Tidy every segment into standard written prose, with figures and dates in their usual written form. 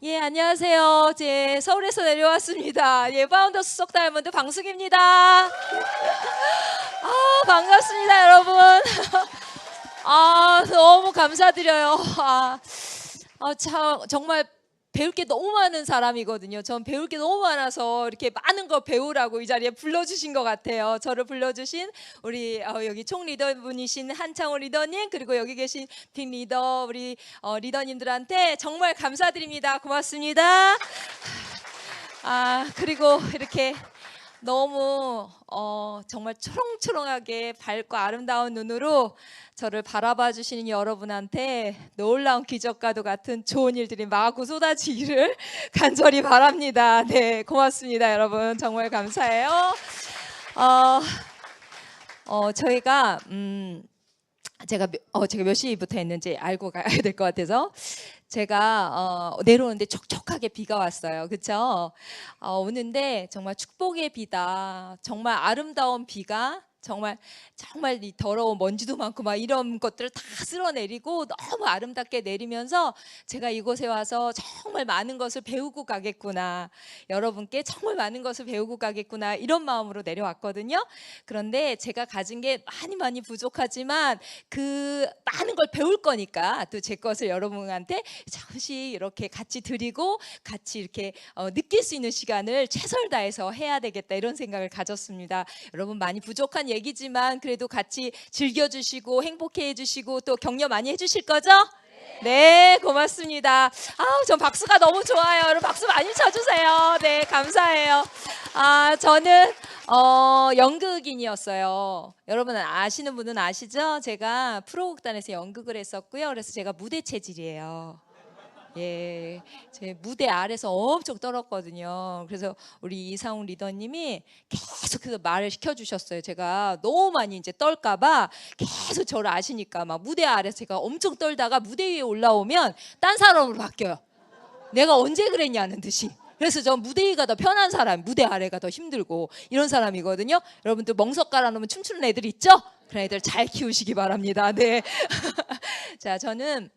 예, 안녕하세요. 서울에서 내려왔습니다. 예, 파운더 수석 다이아몬드 방숙입니다. 반갑습니다, 여러분. 너무 감사드려요. 참 정말 배울 게 너무 많은 사람이거든요. 전 배울 게 너무 많아서 이렇게 많은 거 배우라고 이 자리에 불러주신 것 같아요. 저를 불러주신 우리 여기 총 리더분이신 한창호 리더님, 그리고 여기 계신 팀 리더 우리 리더님들한테 정말 감사드립니다. 고맙습니다. 그리고 이렇게 너무 정말 초롱초롱하게 밝고 아름다운 눈으로 저를 바라봐 주시는 여러분한테 놀라운 기적과도 같은 좋은 일들이 마구 쏟아지기를 간절히 바랍니다. 네, 고맙습니다, 여러분. 정말 감사해요. 저희가 제가 몇 시부터 했는지 알고 가야 될 것 같아서 제가 내려오는데 촉촉하게 비가 왔어요. 그렇죠? 오는데 정말 축복의 비다. 정말 아름다운 비가 정말 이 더러운 먼지도 많고 막 이런 것들을 다 쓸어내리고 너무 아름답게 내리면서 제가 이곳에 와서 정말 많은 것을 배우고 가겠구나, 여러분께 정말 많은 것을 배우고 가겠구나, 이런 마음으로 내려왔거든요. 그런데 제가 가진 게 많이 부족하지만 그 많은 걸 배울 거니까 또 제 것을 여러분한테 잠시 이렇게 같이 드리고 같이 이렇게 느낄 수 있는 시간을 최선을 다해서 해야 되겠다, 이런 생각을 가졌습니다. 여러분, 많이 부족한 얘기지만 그래도 같이 즐겨주시고 행복해 해주시고 또 격려 많이 해주실 거죠? 네, 고맙습니다. 전 박수가 너무 좋아요. 여러분 박수 많이 쳐주세요. 네, 감사해요. 저는 연극인이었어요. 여러분 아시는 분은 아시죠? 제가 프로극단에서 연극을 했었고요. 그래서 제가 무대 체질이에요. 예, 제 무대 아래서 엄청 떨었거든요. 그래서 우리 이상훈 리더님이 계속해서 말을 시켜주셨어요. 제가 너무 많이 이제 떨까봐 계속 저를 아시니까 막 무대 아래서 제가 엄청 떨다가 무대 위에 올라오면 딴 사람으로 바뀌어요. 내가 언제 그랬냐는 듯이. 그래서 전 무대 위가 더 편한 사람, 무대 아래가 더 힘들고 이런 사람이거든요. 여러분들 멍석 깔아놓으면 춤추는 애들 있죠? 그런 애들 잘 키우시기 바랍니다. 네. 자, 저는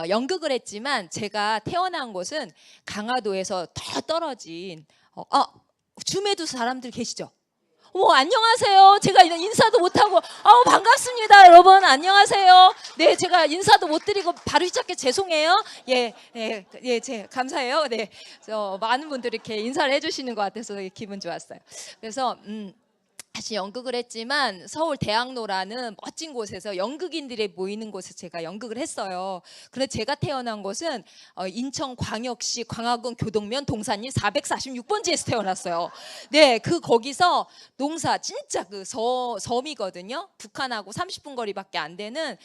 연극을 했지만 제가 태어난 곳은 강화도에서 더 떨어진 줌에도 사람들 계시죠? 안녕하세요. 제가 인사도 못하고 반갑습니다, 여러분. 안녕하세요. 네, 제가 인사도 못 드리고 바로 시작해 죄송해요. 감사해요. 네, 많은 분들이 이렇게 인사를 해주시는 것 같아서 기분 좋았어요. 그래서 다시 연극을 했지만 서울 대학로라는 멋진 곳에서 연극인들이 모이는 곳에서 제가 연극을 했어요. 그런데 제가 태어난 곳은 인천광역시 광화군 교동면 동산리 446번지에서 태어났어요. 네, 거기서 농사 진짜 섬이거든요. 북한하고 30분 거리밖에 안 되는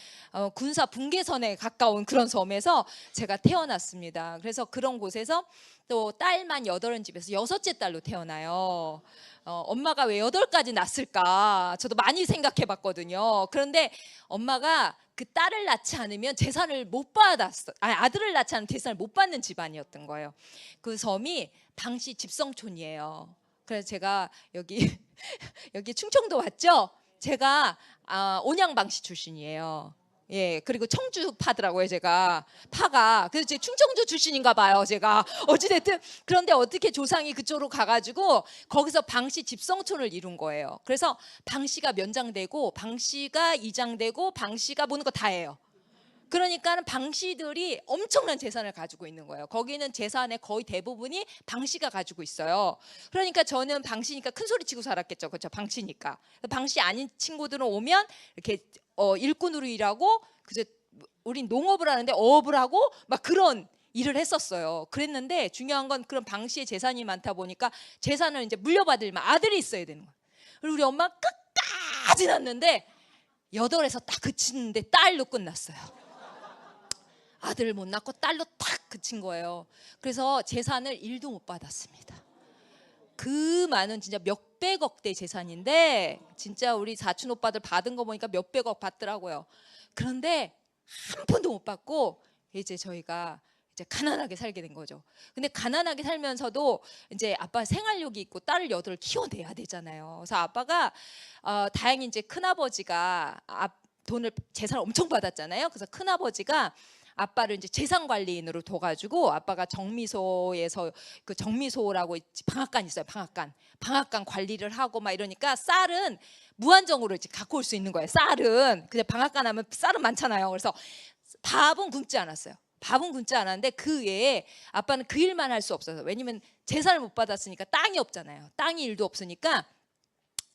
군사 분계선에 가까운 그런 섬에서 제가 태어났습니다. 그래서 그런 곳에서 또 딸만 8인 집에서 6째 딸로 태어나요. 엄마가 왜 8까지 낳았을까 저도 많이 생각해 봤거든요. 그런데 엄마가 그 딸을 낳지 않으면 재산을 못 받았어. 아들을 낳지 않으면 재산을 못 받는 집안이었던 거예요. 그 섬이 방시 집성촌이에요. 그래서 제가 여기 충청도 왔죠? 제가 온양방시 출신이에요. 예, 그리고 청주 파더라고요, 제가. 파가. 그래서 제 충청도 출신인가 봐요, 제가. 어찌됐든. 그런데 어떻게 조상이 그쪽으로 가가지고 거기서 방시 집성촌을 이룬 거예요. 그래서 방시가 면장되고, 방시가 이장되고, 방시가 모든 거 다 해요. 그러니까 방시들이 엄청난 재산을 가지고 있는 거예요. 거기는 재산의 거의 대부분이 방시가 가지고 있어요. 그러니까 저는 방시니까 큰 소리 치고 살았겠죠. 그렇죠? 방시니까. 방시 아닌 친구들은 오면 이렇게 일꾼으로 일하고, 그저 우린 농업을 하는데 어업을 하고 막 그런 일을 했었어요. 그랬는데 중요한 건 그런 방시의 재산이 많다 보니까 재산을 이제 물려받을 아들이 있어야 되는 거예요. 그리고 우리 엄마 끝까지 낳는데 8에서 딱 그치는데 딸로 끝났어요. 아들을 못 낳고 딸로 탁 그친 거예요. 그래서 재산을 1도 못 받았습니다. 그 많은 진짜 몇백억대 재산인데 진짜 우리 사촌 오빠들 받은 거 보니까 몇백억 받더라고요. 그런데 한 푼도 못 받고 이제 저희가 이제 가난하게 살게 된 거죠. 근데 가난하게 살면서도 이제 아빠 생활력이 있고 딸을 8을 키워내야 되잖아요. 그래서 아빠가 다행히 이제 큰아버지가 돈을 재산을 엄청 받았잖아요. 그래서 큰아버지가 아빠를 이제 재산관리인으로 둬가지고 아빠가 정미소에서 그 정미소라고 방앗간 있어요. 방앗간 관리를 하고 막 이러니까 쌀은 무한정으로 이제 갖고 올 수 있는 거예요. 쌀은 근데 방앗간 하면 쌀은 많잖아요. 그래서 밥은 굶지 않았어요. 밥은 굶지 않았는데 그 외에 아빠는 그 일만 할 수 없어서, 왜냐면 재산을 못 받았으니까 땅이 없잖아요. 땅이 일도 없으니까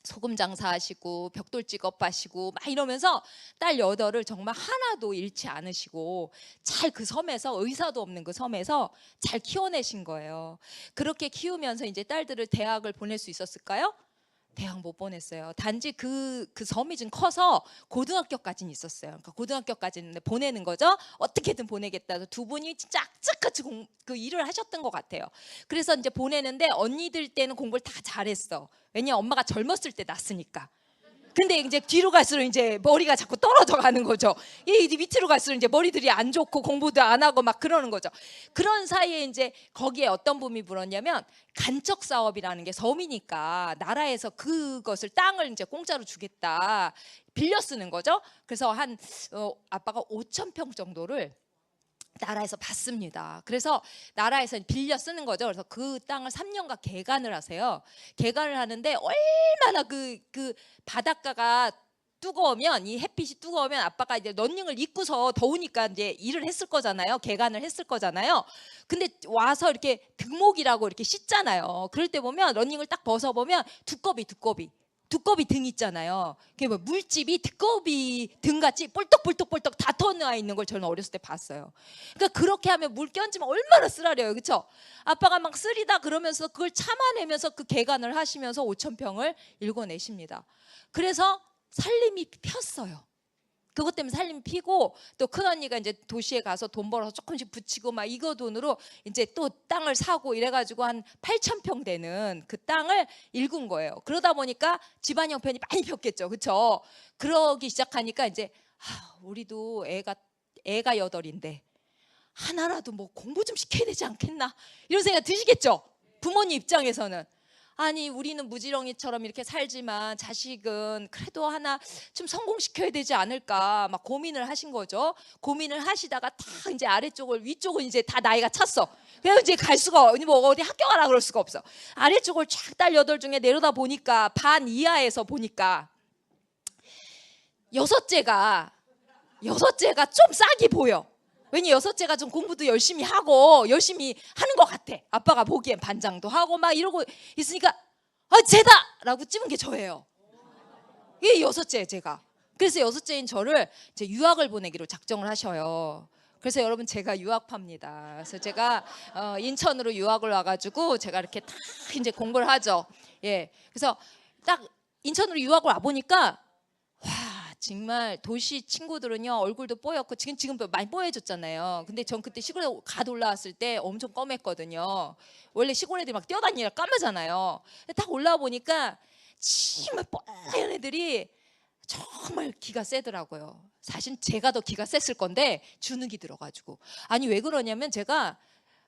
소금 장사하시고 벽돌 직업 하시고 막 이러면서 딸 여덟을 정말 하나도 잃지 않으시고 잘 그 섬에서, 의사도 없는 그 섬에서 잘 키워내신 거예요. 그렇게 키우면서 이제 딸들을 대학을 보낼 수 있었을까요? 대학 못 보냈어요. 단지 그 섬이 좀 커서 고등학교까지는 있었어요. 그러니까 고등학교까지는 보내는 거죠. 어떻게든 보내겠다. 해서 두 분이 진짜 악착같이 그 일을 하셨던 것 같아요. 그래서 이제 보내는데 언니들 때는 공부를 다 잘했어. 왜냐 엄마가 젊었을 때 낳았으니까. 근데 이제 뒤로 갈수록 이제 머리가 자꾸 떨어져 가는 거죠. 이 밑으로 갈수록 이제 머리들이 안 좋고 공부도 안 하고 막 그러는 거죠. 그런 사이에 이제 거기에 어떤 붐이 불었냐면 간척 사업이라는 게, 섬이니까 나라에서 그것을 땅을 이제 공짜로 주겠다, 빌려 쓰는 거죠. 그래서 한 아빠가 5,000평 정도를 나라에서 받습니다. 그래서 나라에서 빌려 쓰는 거죠. 그래서 그 땅을 3년간 개간을 하세요. 개간을 하는데 얼마나 그 바닷가가 뜨거우면, 이 햇빛이 뜨거우면 아빠가 이제 런닝을 입고서 더우니까 이제 일을 했을 거잖아요. 개간을 했을 거잖아요. 근데 와서 이렇게 등목이라고 이렇게 씻잖아요. 그럴 때 보면 런닝을 딱 벗어보면 두꺼비 등 있잖아요. 그게 뭐 물집이 두꺼비 등같이 볼떡볼떡 다 터놓아 있는 걸 저는 어렸을 때 봤어요. 그러니까 그렇게 하면 물 껴얹으면 얼마나 쓰라려요, 그렇죠? 아빠가 막 쓰리다 그러면서 그걸 참아내면서 그 개간을 하시면서 5,000평을 일궈내십니다. 그래서 살림이 폈어요. 그것 때문에 살림 피고, 또 큰언니가 이제 도시에 가서 돈 벌어서 조금씩 붙이고 막 이거 돈으로 이제 또 땅을 사고 이래가지고 한 8,000평 되는 그 땅을 일군 거예요. 그러다 보니까 집안 형편이 많이 폈겠죠, 그렇죠? 그러기 시작하니까 이제 우리도 애가 8인데 하나라도 뭐 공부 좀 시켜야 되지 않겠나, 이런 생각 드시겠죠, 부모님 입장에서는. 아니 우리는 무지렁이처럼 이렇게 살지만 자식은 그래도 하나 좀 성공시켜야 되지 않을까 막 고민을 하신 거죠. 고민을 하시다가 다 이제 아래쪽을, 위쪽은 이제 다 나이가 찼어. 그래서 이제 갈 수가, 뭐 어디 학교 가라 그럴 수가 없어. 아래쪽을 쫙 딸 8 중에 내려다 보니까 반 이하에서 보니까 여섯째가 좀 싹이 보여. 왜냐 여섯째가 좀 공부도 열심히 하고 열심히 하는 것 같아. 아빠가 보기엔 반장도 하고 막 이러고 있으니까 쟤다! 라고 찝은 게 저예요. 이게 여섯째 제가. 그래서 여섯째인 저를 이제 유학을 보내기로 작정을 하셔요. 그래서 여러분 제가 유학파입니다. 그래서 제가 인천으로 유학을 와가지고 제가 이렇게 딱 이제 공부를 하죠. 예. 그래서 딱 인천으로 유학을 와 보니까 정말 도시 친구들은요 얼굴도 뽀얗고 지금 많이 뽀얘졌잖아요. 근데 전 그때 시골에 갓 올라왔을 때 엄청 검했거든요. 원래 시골 애들이 막 뛰어다니라 까매잖아요. 딱 올라와 보니까 정말 뽀얀 애들이 정말 기가 세더라고요. 사실 제가 더 기가 셌을 건데 주눅이 들어가지고. 아니 왜 그러냐면 제가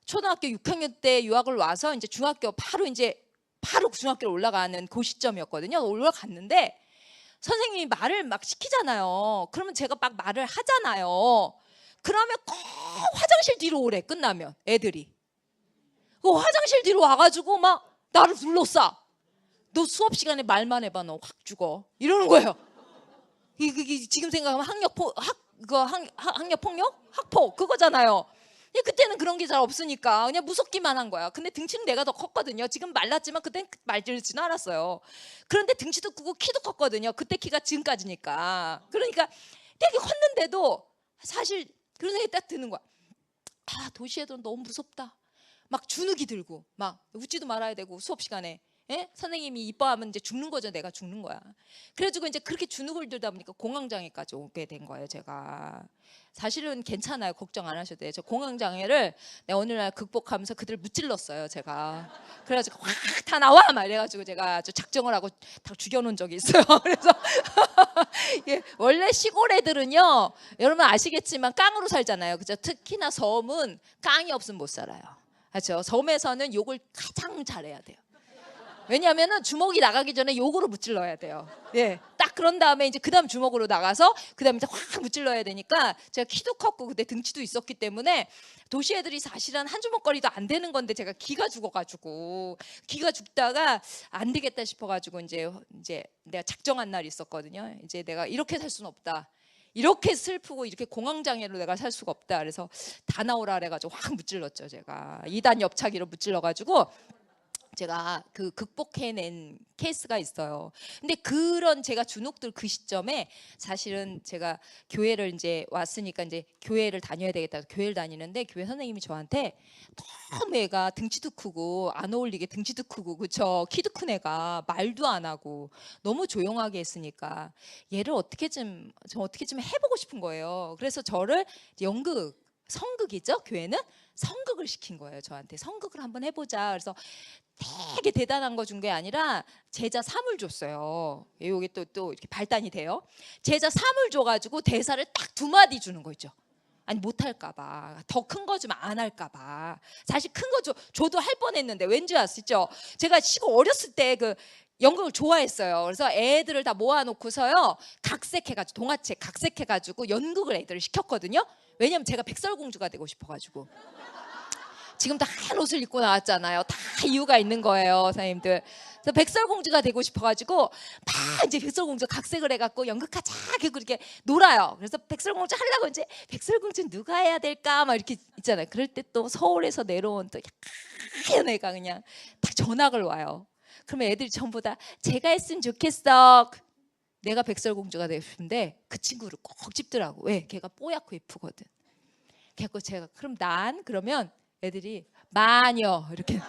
초등학교 6학년 때 유학을 와서 이제 중학교 바로 중학교로 올라가는 그 시점이었거든요. 올라갔는데 선생님이 말을 막 시키잖아요. 그러면 제가 막 말을 하잖아요. 그러면 꼭 화장실 뒤로 오래, 끝나면 애들이. 그 화장실 뒤로 와가지고 막 나를 둘러싸. 너 수업 시간에 말만 해봐, 너 확 죽어. 이러는 거예요. 이게 지금 생각하면 학력폭력? 학폭 그거잖아요. 그때는 그런 게 잘 없으니까 그냥 무섭기만 한 거야. 근데 등치는 내가 더 컸거든요. 지금 말랐지만 그때는 말지는 않았어요. 그런데 등치도 크고 키도 컸거든요. 그때 키가 지금까지니까. 그러니까 되게 컸는데도 사실 그런 생각이 딱 드는 거야. 도시 애들은 너무 무섭다. 막 주눅이 들고 막 웃지도 말아야 되고 수업 시간에. 예? 선생님이 이뻐하면 이제 죽는 거죠. 내가 죽는 거야. 그래가지고 이제 그렇게 주눅을 들다 보니까 공황장애까지 오게 된 거예요. 제가 사실은 괜찮아요. 걱정 안 하셔도 돼요. 저 공황장애를 내가 어느 날 극복하면서 그들을 무찔렀어요. 제가 그래가지고 확 다 나와 막 이래가지고 제가 아주 작정을 하고 다 죽여놓은 적이 있어요. 그래서 예, 원래 시골 애들은요, 여러분 아시겠지만 깡으로 살잖아요. 그죠? 특히나 섬은 깡이 없으면 못 살아요. 그렇죠? 섬에서는 욕을 가장 잘해야 돼요. 왜냐하면은 주먹이 나가기 전에 요거로 무찔러야 돼요. 예, 딱 그런 다음에 이제 그다음 주먹으로 나가서 그다음에 이제 확 무찔러야 되니까 제가 키도 컸고 그때 등치도 있었기 때문에 도시 애들이 사실은 한 주먹거리도 안 되는 건데 제가 기가 죽어가지고 기가 죽다가 안 되겠다 싶어가지고 이제 내가 작정한 날이 있었거든요. 이제 내가 이렇게 살 수는 없다. 이렇게 슬프고 이렇게 공황장애로 내가 살 수가 없다. 그래서 다 나오라 그래가지고 확 무찔렀죠. 제가 2단 옆차기로 무찔러가지고 제가 그 극복해낸 케이스가 있어요. 근데 그런 제가 주눅들 그 시점에 사실은 제가 교회를 이제 왔으니까 이제 교회를 다녀야 되겠다. 교회를 다니는데 교회 선생님이 저한테 너무 애가 등치도 크고 안 어울리게 등치도 크고 그쵸 키도 큰 애가 말도 안 하고 너무 조용하게 했으니까 얘를 어떻게 좀 해보고 싶은 거예요. 그래서 저를 연극 성극이죠. 교회는 성극을 시킨 거예요. 저한테 성극을 한번 해보자. 그래서 되게 대단한 거 준 게 아니라 제자 3을 줬어요. 여기 또 이렇게 발단이 돼요. 제자 3을 줘가지고 대사를 딱 2마디 주는 거 있죠. 아니 못할까봐 더 큰 거 주면 안 할까봐 사실 큰 거 줘도 할 뻔했는데 왠지 아시죠? 제가 시고 어렸을 때 그 연극을 좋아했어요. 그래서 애들을 다 모아놓고서요 각색해가지고 동화책 각색해가지고 연극을 애들을 시켰거든요. 왜냐면 제가 백설공주가 되고 싶어가지고. 지금도 하얀 옷을 입고 나왔잖아요. 다 이유가 있는 거예요, 선생님들. 그래서 백설공주가 되고 싶어가지고 막 이제 백설공주 각색을 해갖고 연극하자 그렇게 놀아요. 그래서 백설공주 하려고 이제 백설공주 누가 해야 될까 막 이렇게 있잖아요. 그럴 때 또 서울에서 내려온 또 하얀 애가 그냥 딱 전학을 와요. 그러면 애들이 전부 다 제가 했으면 좋겠어. 내가 백설공주가 되고 싶은데 그 친구를 꼭 집더라고. 왜? 걔가 뽀얗고 예쁘거든. 그래서 제가 그러면 애들이 마녀 이렇게.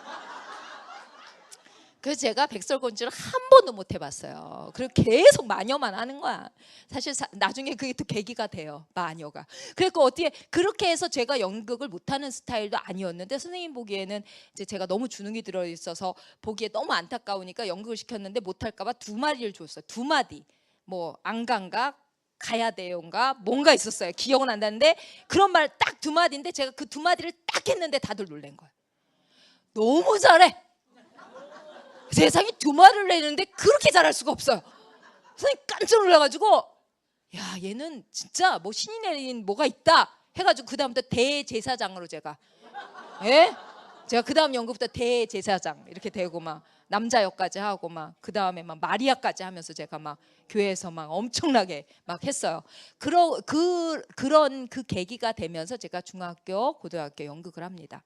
그래서 제가 백설공주를 한 번도 못 해봤어요. 그리고 계속 마녀만 하는 거야. 사실 나중에 그게 또 계기가 돼요. 마녀가. 그래서 어떻게 그렇게 해서 제가 연극을 못하는 스타일도 아니었는데 선생님 보기에는 이제 제가 너무 주눅이 들어 있어서 보기에 너무 안타까우니까 연극을 시켰는데 못할까봐 2마디를 줬어요. 2마디. 뭐 안간각 가야 돼요인가 뭔가 있었어요. 기억은 안 나는데 그런 말 딱 2마디인데 제가 그 2마디를 딱 했는데 다들 놀란 거예요. 너무 잘해. 세상에 2마디를 내는데 그렇게 잘할 수가 없어요. 선생님 깜짝 놀라가지고 야 얘는 진짜 뭐 신이 내린 뭐가 있다 해가지고 그 다음부터 대제사장으로 제가 그 다음 연극부터 대제사장 이렇게 되고 막 남자 역까지 하고 막 그 다음에 막 마리아까지 하면서 제가 막 교회에서 막 엄청나게 막 했어요. 그런 그 계기가 되면서 제가 중학교, 고등학교 연극을 합니다.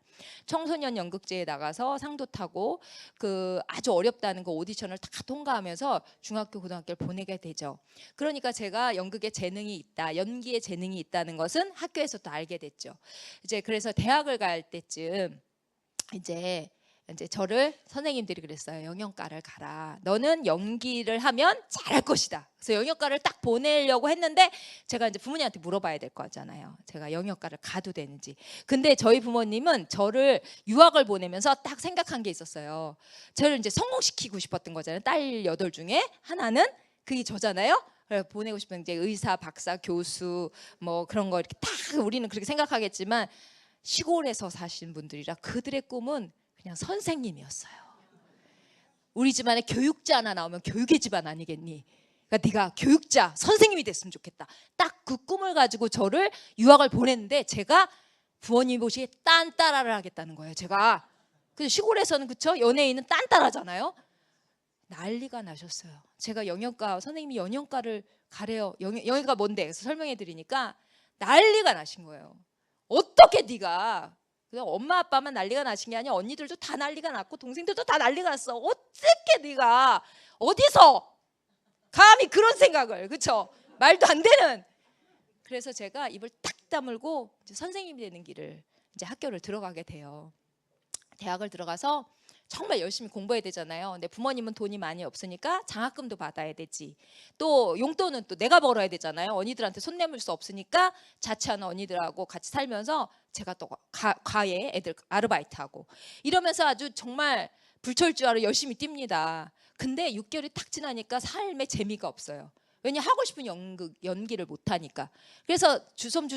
청소년 연극제에 나가서 상도 타고 그 아주 어렵다는 그 오디션을 다 통과하면서 중학교, 고등학교를 보내게 되죠. 그러니까 제가 연극에 재능이 있다, 연기에 재능이 있다는 것은 학교에서도 알게 됐죠. 이제 그래서 대학을 갈 때쯤 이제 저를 선생님들이 그랬어요. 영영과를 가라. 너는 연기를 하면 잘할 것이다. 그래서 영영과를 딱 보내려고 했는데 제가 이제 부모님한테 물어봐야 될 거잖아요. 제가 영영과를 가도 되는지. 근데 저희 부모님은 저를 유학을 보내면서 딱 생각한 게 있었어요. 저를 이제 성공시키고 싶었던 거잖아요. 딸 8 중에 하나는 그게 저잖아요. 보내고 싶은 이제 의사, 박사, 교수 뭐 그런 거 이렇게 딱 우리는 그렇게 생각하겠지만 시골에서 사시는 분들이라 그들의 꿈은 그냥 선생님이었어요. 우리 집안에 교육자 하나 나오면 교육의 집안 아니겠니? 그러니까 네가 교육자, 선생님이 됐으면 좋겠다. 딱 그 꿈을 가지고 저를 유학을 보냈는데 제가 부모님 보시기에 딴따라를 하겠다는 거예요. 제가 그 시골에서는 그쵸? 연예인은 딴따라잖아요. 난리가 나셨어요. 제가 영영과 선생님이 영영과를 가래요. 영영과 뭔데? 그래서 설명해 드리니까 난리가 나신 거예요. 어떻게 네가 그냥 엄마 아빠만 난리가 나신 게 아니야. 언니들도 다 난리가 났고 동생들도 다 난리가 났어. 어떻게 네가 어디서 감히 그런 생각을 그쵸? 말도 안 되는. 그래서 제가 입을 딱 다물고 이제 선생님이 되는 길을 이제 학교를 들어가게 돼요. 대학을 들어가서 정말 열심히 공부해야 되잖아요. 근데 부모님은 돈이 많이 없으니까 장학금도 받아야 되지. 또 용돈은 또 내가 벌어야 되잖아요. 언니들한테 손 내밀 수 없으니까 자취하는 언니들하고 같이 살면서 제가 또 과외 애들 아르바이트하고 이러면서 아주 정말 불철주야로 열심히 뜁니다. 근데 6개월이 딱 지나니까 삶에 재미가 없어요. 왜냐 하고 싶은 연기를 못하니까. 그래서 주섬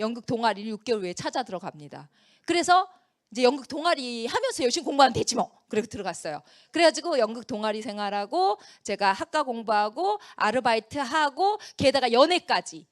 연극 동아리를 6개월 후에 찾아 들어갑니다. 그래서 이제 연극 동아리 하면서 열심히 공부하면 되지 뭐. 그리고 들어갔어요. 그래가지고 연극 동아리 생활하고 제가 학과 공부하고 아르바이트 하고 게다가 연애까지.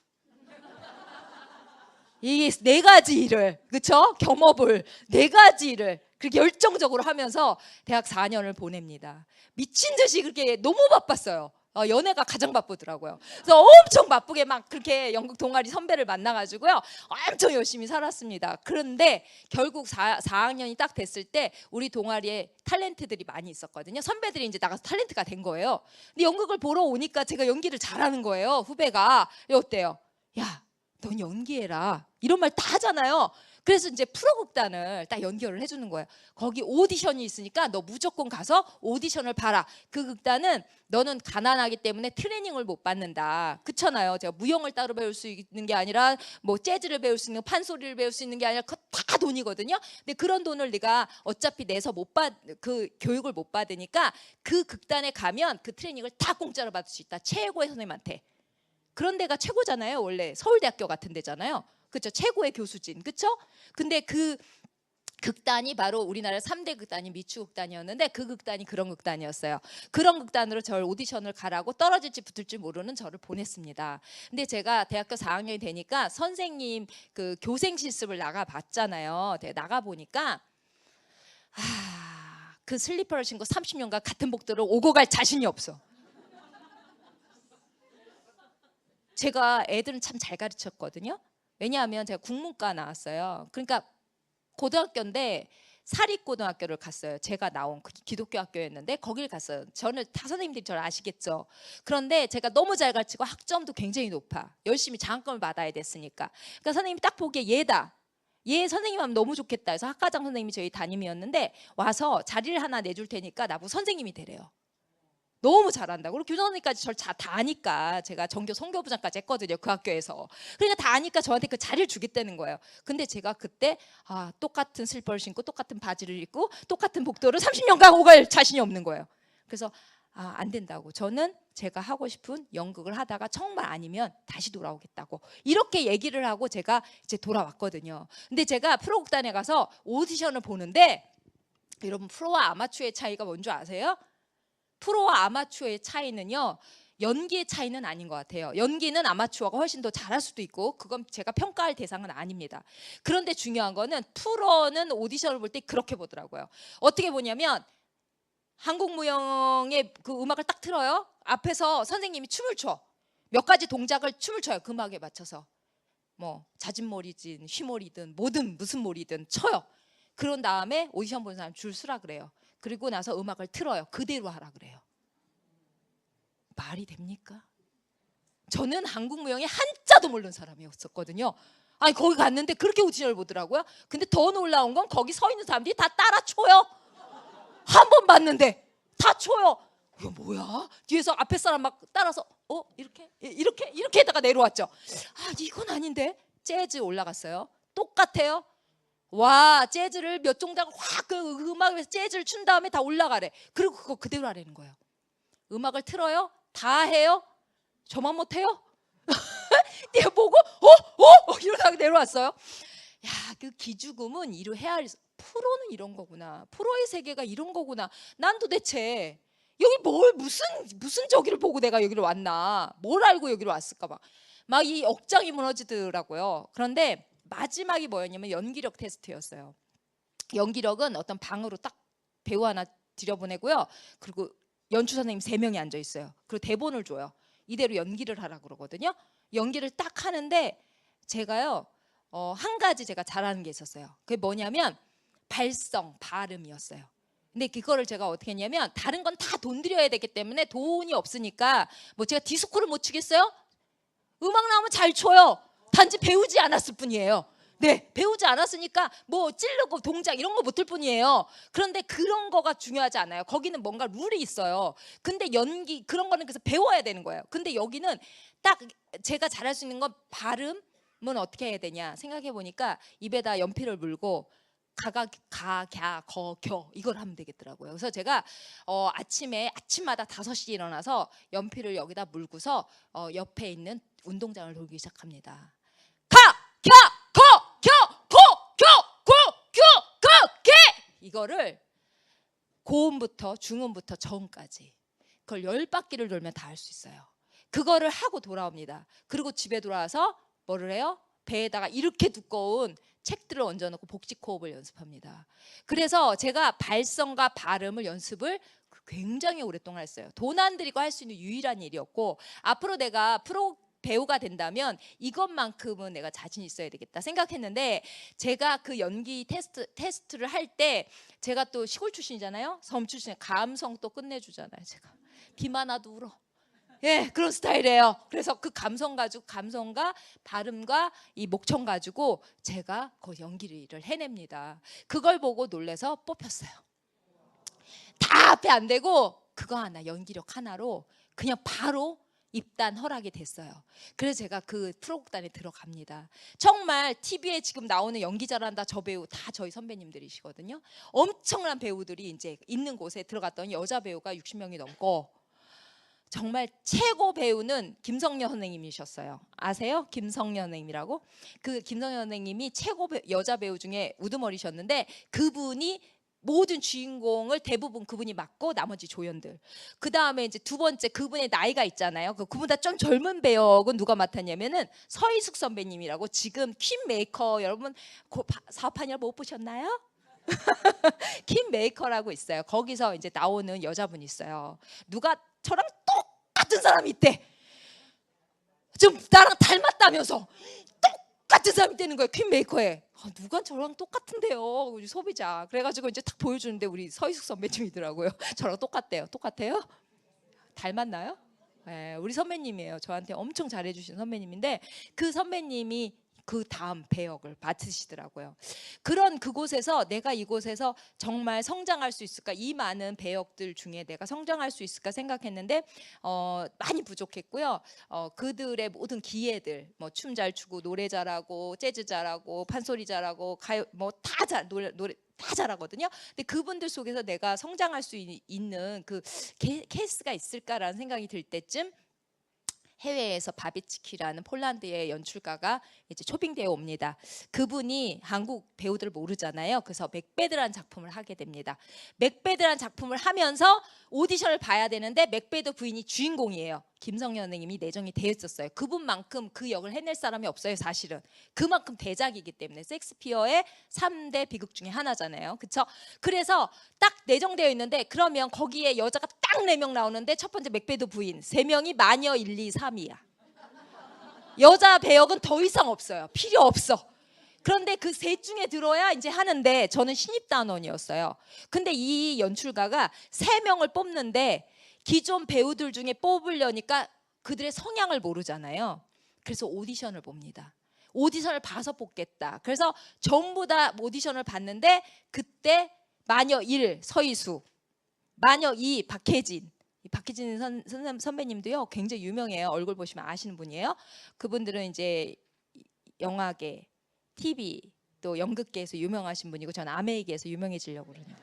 이 네 가지 일을, 그쵸? 겸업을 네 가지 일을 그렇게 열정적으로 하면서 대학 4년을 보냅니다. 미친 듯이 그렇게 너무 바빴어요. 연애가 가장 바쁘더라고요. 그래서 엄청 바쁘게 막 그렇게 연극 동아리 선배를 만나가지고요. 엄청 열심히 살았습니다. 그런데 결국 4학년이 딱 됐을 때 우리 동아리에 탤런트들이 많이 있었거든요. 선배들이 이제 나가서 탤런트가 된 거예요. 근데 연극을 보러 오니까 제가 연기를 잘하는 거예요. 후배가. 어때요? 야, 넌 연기해라. 이런 말 다 하잖아요. 그래서 이제 프로극단을 딱 연결을 해주는 거예요. 거기 오디션이 있으니까 너 무조건 가서 오디션을 봐라. 그 극단은 너는 가난하기 때문에 트레이닝을 못 받는다. 그렇잖아요. 제가 무용을 따로 배울 수 있는 게 아니라 뭐 재즈를 배울 수 있는, 판소리를 배울 수 있는 게 아니라 그거 다 돈이거든요. 근데 그런 돈을 네가 어차피 내서 그 교육을 못 받으니까 그 극단에 가면 그 트레이닝을 다 공짜로 받을 수 있다. 최고의 선생님한테. 그런 데가 최고잖아요. 원래 서울대학교 같은 데잖아요. 그렇죠? 최고의 교수진. 그렇죠? 근데 그 극단이 바로 우리나라 3대 극단이 미추극단이었는데 그 극단이 그런 극단이었어요. 그런 극단으로 저를 오디션을 가라고 떨어질지 붙을지 모르는 저를 보냈습니다. 근데 제가 대학교 4학년이 되니까 선생님 그 교생 실습을 나가 봤잖아요. 나가 보니까 그 슬리퍼를 신고 30년간 같은 복도를 오고 갈 자신이 없어. 제가 애들은 참 잘 가르쳤거든요. 왜냐하면 제가 국문과 나왔어요. 그러니까 고등학교인데 사립고등학교를 갔어요. 제가 나온 기독교 학교였는데 거길 갔어요. 저는 다 선생님들이 저를 아시겠죠. 그런데 제가 너무 잘 가르치고 학점도 굉장히 높아. 열심히 장학금을 받아야 됐으니까. 그러니까 선생님이 딱 보기에 얘다. 얘 선생님 하면 너무 좋겠다 해서 학과장 선생님이 저희 담임이었는데 와서 자리를 하나 내줄 테니까 나보고 선생님이 되래요. 너무 잘한다고. 그리고 교장선생님까지 저를 다 아니까 제가 전교 선교부장까지 했거든요. 그 학교에서. 그러니까 다 아니까 저한테 그 자리를 주겠다는 거예요. 근데 제가 그때 똑같은 슬리퍼를 신고 똑같은 바지를 입고 똑같은 복도를 30년간 오갈 자신이 없는 거예요. 그래서 안 된다고. 저는 제가 하고 싶은 연극을 하다가 정말 아니면 다시 돌아오겠다고 이렇게 얘기를 하고 제가 이제 돌아왔거든요. 근데 제가 프로극단에 가서 오디션을 보는데 여러분 프로와 아마추어의 차이가 뭔지 아세요? 프로와 아마추어의 차이는요. 연기의 차이는 아닌 것 같아요. 연기는 아마추어가 훨씬 더 잘할 수도 있고 그건 제가 평가할 대상은 아닙니다. 그런데 중요한 거는 프로는 오디션을 볼 때 그렇게 보더라고요. 어떻게 보냐면 한국무용의 그 음악을 딱 틀어요. 앞에서 선생님이 춤을 춰. 몇 가지 동작을 춤을 춰요. 그 음악에 맞춰서. 뭐 자진몰이든 휘몰이든 뭐든 무슨 몰이든 쳐요. 그런 다음에 오디션 보는 사람 줄 서라 그래요. 그리고 나서 음악을 틀어요. 그대로 하라 그래요. 말이 됩니까? 저는 한국무용의 한자도 모르는 사람이었었거든요. 아니 거기 갔는데 그렇게 오디션을 보더라고요. 근데 더 놀라운 건 거기 서 있는 사람들이 다 따라 춰요. 한 번 봤는데 다 춰요. 이거 뭐야? 뒤에서 앞에 사람 막 따라서 이렇게 해다가 내려왔죠. 이건 아닌데. 재즈 올라갔어요. 똑같아요. 와, 재즈를 몇 동작 확 그 음악에서 재즈를 춘 다음에 다 올라가래. 그리고 그거 그대로 하라는 거예요. 음악을 틀어요. 다 해요. 저만 못해요. 내가 보고 이러다가 내려왔어요. 야, 그 기죽음은 이루해야 할. 프로는 이런 거구나. 프로의 세계가 이런 거구나. 난 도대체 여기 무슨 저기를 보고 내가 여기로 왔나. 뭘 알고 여기로 왔을까 막 이 억장이 무너지더라고요. 그런데 마지막이 뭐였냐면 연기력 테스트였어요. 연기력은 어떤 방으로 딱 배우 하나 들여보내고요. 그리고 연출 선생님 3명이 앉아 있어요. 그리고 대본을 줘요. 이대로 연기를 하라 그러거든요. 연기를 딱 하는데 제가요 한 가지 제가 잘하는 게 있었어요. 그게 뭐냐면 발성, 발음이었어요. 근데 그거를 제가 어떻게 했냐면 다른 건 다 돈 들여야 되기 때문에 돈이 없으니까 뭐 제가 디스코를 못 추겠어요? 음악 나오면 잘 춰요. 단지 배우지 않았을 뿐이에요. 네, 배우지 않았으니까 뭐 찌르고 동작 이런 거 못할 뿐이에요. 그런데 그런 거가 중요하지 않아요. 거기는 뭔가 룰이 있어요. 근데 연기 그런 거는 그래서 배워야 되는 거예요. 근데 여기는 딱 제가 잘할 수 있는 건 발음은 어떻게 해야 되냐 생각해 보니까 입에다 연필을 물고 가, 갸, 거, 겨 이걸 하면 되겠더라고요. 그래서 제가 아침마다 5시에 일어나서 연필을 여기다 물고서 옆에 있는 운동장을 돌기 시작합니다. 가, 갸, 거, 겨, 고, 겨, 고, 겨, 거, 이거를 고음부터 중음부터 저음까지 그걸 10바퀴를 돌면 다 할 수 있어요. 그거를 하고 돌아옵니다. 그리고 집에 돌아와서 뭐를 해요? 배에다가 이렇게 두꺼운 책들을 얹어놓고 복식호흡을 연습합니다. 그래서 제가 발성과 발음을 연습을 굉장히 오랫동안 했어요. 돈 안 들이고 할 수 있는 유일한 일이었고, 앞으로 내가 프로 배우가 된다면 이것만큼은 내가 자신 있어야 되겠다 생각했는데, 제가 그 연기 테스트를 할 때, 제가 또 시골 출신이잖아요. 섬 출신, 감성 또 끝내주잖아요. 제가 비만 와도 울어. 예, 그런 스타일이에요. 그래서 그 감성 가지고, 감성과 발음과 이 목청 가지고 제가 그 연기를 해냅니다. 그걸 보고 놀래서 뽑혔어요. 다 앞에 안 되고 그거 하나, 연기력 하나로 그냥 바로 입단 허락이 됐어요. 그래서 제가 그 프로극단에 들어갑니다. 정말 TV에 지금 나오는 연기 잘한다 저 배우 다 저희 선배님들이시거든요. 엄청난 배우들이 이제 있는 곳에 들어갔더니 여자 배우가 60명이 넘고, 정말 최고 배우는 김성녀 선생님이셨어요. 아세요? 김성녀 선생님이라고? 그 김성녀 선생님이 최고 여자 배우 중에 우두머리셨는데, 그분이 모든 주인공을 대부분 그분이 맡고 나머지 조연들. 그 다음에 이제 두 번째, 그분의 나이가 있잖아요. 그분보다 좀 젊은 배역은 누가 맡았냐면은 서희숙 선배님이라고, 지금 퀸메이커, 여러분 사업하냐 못 보셨나요? 퀸메이커라고 있어요. 거기서 이제 나오는 여자분이 있어요. 누가 저랑 똑같은 사람이 있대. 좀 나랑 닮았다면서 똑같은 사람이 되는 거예요. 퀸메이커에. 누가 저랑 똑같은데요, 우리 소비자. 그래가지고 이제 딱 보여주는데 우리 서희숙 선배님이더라고요. 저랑 똑같대요. 똑같아요? 닮았나요? 네, 우리 선배님이에요. 저한테 엄청 잘해주신 선배님인데, 그 선배님이 그 다음 배역을 맡으시더라고요. 그런 그곳에서 내가 이곳에서 정말 성장할 수 있을까, 이 많은 배역들 중에 내가 성장할 수 있을까 생각했는데 많이 부족했고요. 그들의 모든 기회들, 뭐 춤 잘 추고 노래 잘하고 재즈 잘하고 판소리 잘하고 가요 뭐 다 노래 다 잘하거든요. 근데 그분들 속에서 내가 성장할 수 있는 그 케이스가 있을까라는 생각이 들 때쯤, 해외에서 바비치키라는 폴란드의 연출가가 이제 초빙되어 옵니다. 그분이 한국 배우들을 모르잖아요. 그래서 맥베드라는 작품을 하게 됩니다. 맥베드라는 작품을 하면서 오디션을 봐야 되는데, 맥베드 부인이 주인공이에요. 김성녀 선생님이 내정이 되어 있었어요. 그분만큼 그 역을 해낼 사람이 없어요, 사실은. 그만큼 대작이기 때문에. 섹스피어의 3대 비극 중에 하나잖아요. 그렇죠? 그래서 딱 내정되어 있는데, 그러면 거기에 여자가 딱 4명 나오는데, 첫 번째 맥베드 부인 3명이 마녀 1, 2, 3이야. 여자 배역은 더 이상 없어요. 필요 없어. 그런데 그 셋 중에 들어야 이제 하는데, 저는 신입단원이었어요. 근데 이 연출가가 3명을 뽑는데, 기존 배우들 중에 뽑으려니까 그들의 성향을 모르잖아요. 그래서 오디션을 봅니다. 오디션을 봐서 뽑겠다. 그래서 전부 다 오디션을 봤는데, 그때 마녀 1 서희수, 마녀 2 박혜진, 박혜진 선배님도요 굉장히 유명해요. 얼굴 보시면 아시는 분이에요. 그분들은 이제 영화계, TV, 또 연극계에서 유명하신 분이고, 저는 아메이계에서 유명해지려고 그러네요.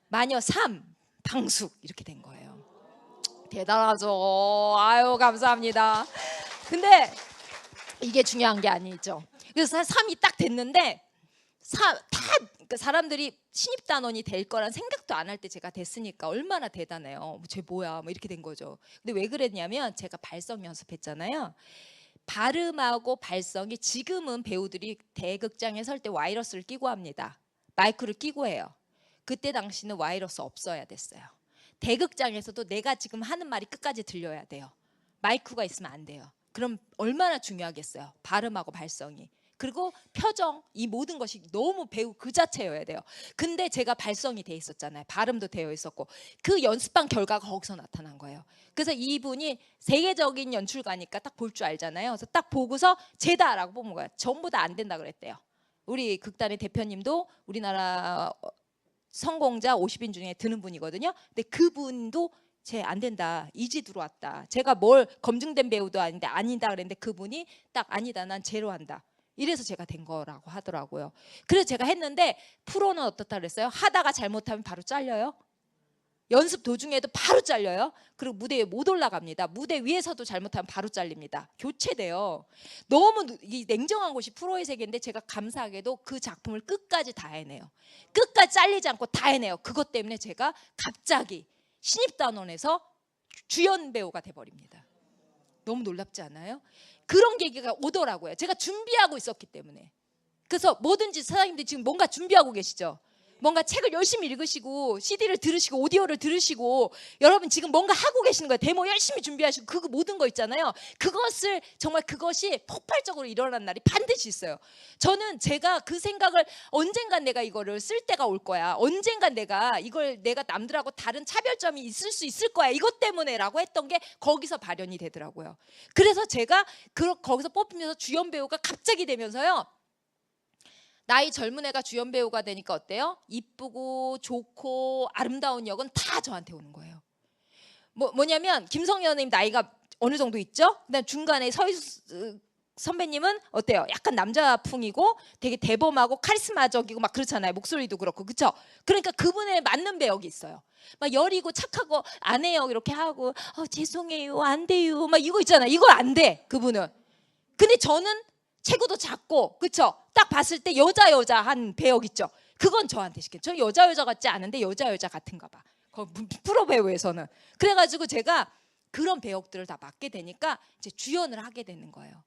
마녀 3 방숙, 이렇게 된 거예요. 대단하죠. 아유, 감사합니다. 근데 이게 중요한 게 아니죠. 그래서 3이 딱 됐는데, 그 사람들이 신입단원이 될 거란 생각도 안 할 때 제가 됐으니까 얼마나 대단해요. 쟤 뭐야, 뭐 이렇게 된 거죠. 근데 왜 그랬냐면, 제가 발성 연습했잖아요. 발음하고 발성이, 지금은 배우들이 대극장에 설 때 와이러스를 끼고 합니다. 마이크를 끼고 해요. 그때 당시는 와이러스 없어야 됐어요. 대극장에서도 내가 지금 하는 말이 끝까지 들려야 돼요. 마이크가 있으면 안 돼요. 그럼 얼마나 중요하겠어요, 발음하고 발성이. 그리고 표정, 이 모든 것이 너무 배우 그 자체여야 돼요. 근데 제가 발성이 돼 있었잖아요. 발음도 되어 있었고, 그 연습한 결과가 거기서 나타난 거예요. 그래서 이분이 세계적인 연출가니까 딱 볼 줄 알잖아요. 그래서 딱 보고서 쟤다라고 뽑은 거예요. 전부 다 안 된다 그랬대요. 우리 극단의 대표님도 우리나라 성공자 50인 중에 드는 분이거든요. 근데 그분도 쟤 안 된다, 이지 들어왔다. 제가 뭘 검증된 배우도 아닌데 아니다 그랬는데, 그분이 딱 아니다, 난 쟤로 한다. 이래서 제가 된 거라고 하더라고요. 그래서 제가 했는데, 프로는 어떻다 그랬어요? 하다가 잘못하면 바로 잘려요? 연습 도중에도 바로 잘려요. 그리고 무대에 못 올라갑니다. 무대 위에서도 잘못하면 바로 잘립니다. 교체돼요. 너무 이 냉정한 곳이 프로의 세계인데 제가 감사하게도 그 작품을 끝까지 다 해내요. 끝까지 잘리지 않고 다 해내요. 그것 때문에 제가 갑자기 신입단원에서 주연 배우가 돼버립니다. 너무 놀랍지 않아요? 그런 계기가 오더라고요. 제가 준비하고 있었기 때문에. 그래서 뭐든지 사장님들 지금 뭔가 준비하고 계시죠? 뭔가 책을 열심히 읽으시고 CD를 들으시고 오디오를 들으시고 여러분 지금 뭔가 하고 계시는 거예요. 데모 열심히 준비하시고 그 모든 거 있잖아요. 그것을 정말 그것이 폭발적으로 일어난 날이 반드시 있어요. 저는 제가 그 생각을 언젠간 내가 이거를 쓸 때가 올 거야. 언젠간 내가 이걸 내가 남들하고 다른 차별점이 있을 수 있을 거야. 이것 때문에라고 했던 게 거기서 발현이 되더라고요. 그래서 제가 거기서 뽑히면서 주연 배우가 갑자기 되면서요. 나이 젊은 애가 주연 배우가 되니까 어때요? 이쁘고 좋고 아름다운 역은 다 저한테 오는 거예요. 뭐냐면 김성현님 나이가 어느 정도 있죠? 그다음 중간에 서희수 선배님은 어때요? 약간 남자풍이고 되게 대범하고 카리스마적이고 막 그렇잖아요. 목소리도 그렇고 그렇죠? 그러니까 그분에 맞는 배역이 있어요. 막 여리고 착하고 안 해요 이렇게 하고 죄송해요 안 돼요 막 이거 있잖아요. 이거 안 돼 그분은. 근데 저는 체구도 작고 그쵸? 딱 봤을 때 여자 한 배역 있죠? 그건 저한테 시켜요. 저 여자 같지 않은데 여자 같은가 봐. 프로 배우에서는. 그래가지고 제가 그런 배역들을 다 맡게 되니까 이제 주연을 하게 되는 거예요.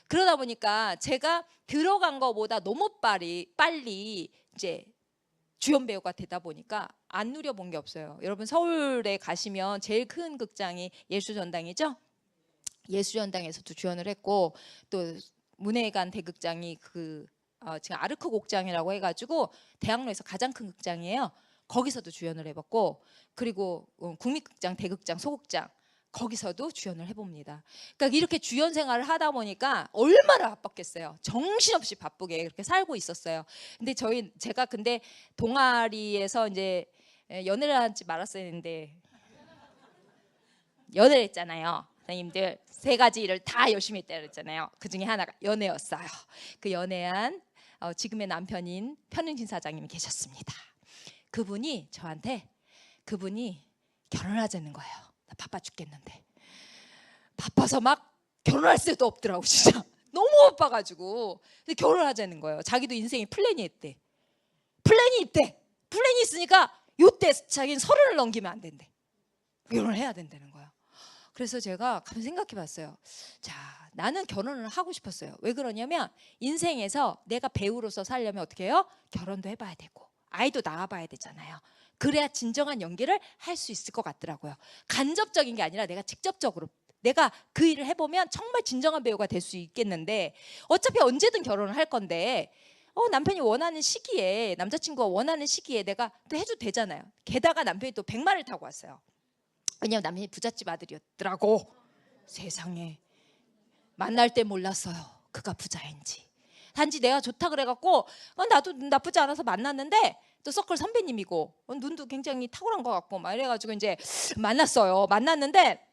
그러다 보니까 제가 들어간 거보다 너무 빨리 이제 주연 배우가 되다 보니까 안 누려본 게 없어요. 여러분 서울에 가시면 제일 큰 극장이 예수전당이죠? 예수전당에서도 주연을 했고 또 문예관 대극장이 지금 아르크 곡장이라고 해가지고 대학로에서 가장 큰 극장이에요. 거기서도 주연을 해봤고 그리고 국립극장, 대극장, 소극장 거기서도 주연을 해봅니다. 그러니까 이렇게 주연 생활을 하다 보니까 얼마나 바빴겠어요. 정신없이 바쁘게 그렇게 살고 있었어요. 근데 제가 근데 동아리에서 이제 연애를 하지 말았어야 했는데 연애를 했잖아요. 선생님들 3가지 일을 다 열심히 했다 그랬잖아요. 그 중에 하나가 연애였어요. 그 연애한 지금의 남편인 편은진 사장님이 계셨습니다. 그분이 결혼하자는 거예요. 나 바빠 죽겠는데 바빠서 막 결혼할 수도 없더라고 진짜. 너무 바빠가지고 근데 결혼하자는 거예요. 자기도 인생에 플랜이 있대. 플랜이 있으니까 요때 자기는 30을 넘기면 안 된대. 결혼을 해야 된다는 거예요. 그래서 제가 가만히 생각해 봤어요. 자, 나는 결혼을 하고 싶었어요. 왜 그러냐면 인생에서 내가 배우로서 살려면 어떻게 해요? 결혼도 해봐야 되고 아이도 낳아봐야 되잖아요. 그래야 진정한 연기를 할 수 있을 것 같더라고요. 간접적인 게 아니라 내가 직접적으로 내가 그 일을 해보면 정말 진정한 배우가 될 수 있겠는데 어차피 언제든 결혼을 할 건데 남편이 원하는 시기에 남자친구가 원하는 시기에 내가 또 해도 되잖아요. 게다가 남편이 또 백마를 타고 왔어요. 왜냐면 남편이 부잣집 아들이었더라고. 세상에 만날 때 몰랐어요. 그가 부자인지. 단지 내가 좋다 그래갖고 나도 나쁘지 않아서 만났는데 또 서클 선배님이고 눈도 굉장히 탁월한 것 같고 막 이래가지고 이제 만났어요. 만났는데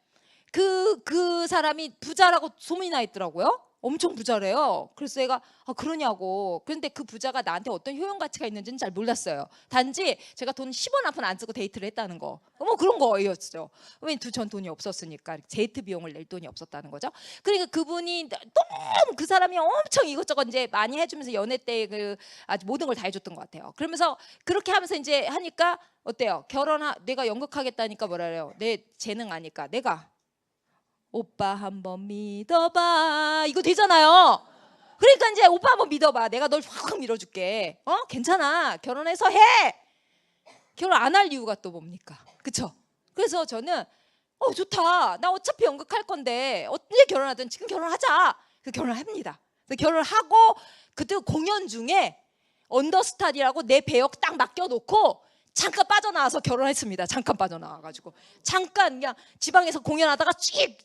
그 사람이 부자라고 소문이 나 있더라고요. 엄청 부자래요. 그래서 내가 그러냐고. 그런데 그 부자가 나한테 어떤 효용 가치가 있는지는 잘 몰랐어요. 단지 제가 돈 10원 한 푼 안 쓰고 데이트를 했다는 거. 그런 거였죠. 왜냐면 전 돈이 없었으니까 데이트 비용을 낼 돈이 없었다는 거죠. 그러니까 그분이 너무 그 사람이 엄청 이것저것 이제 많이 해주면서 연애 때 아주 모든 걸 다 해줬던 것 같아요. 그러면서 그렇게 하면서 이제 하니까 어때요? 내가 연극하겠다니까 뭐라 그래요? 내 재능 아니까 내가 오빠 한번 믿어봐 이거 되잖아요. 그러니까 이제 오빠 한번 믿어봐. 내가 널 확 밀어줄게. 괜찮아. 결혼해서 해. 결혼 안 할 이유가 또 뭡니까? 그쵸? 그래서 저는 좋다. 나 어차피 연극할 건데 언제 결혼하든 지금 결혼하자. 그 결혼을 합니다. 결혼을 하고 그때 공연 중에 언더스타디라고 내 배역 딱 맡겨놓고 잠깐 빠져나와서 결혼했습니다. 잠깐 빠져나와가지고 잠깐 그냥 지방에서 공연하다가 쭉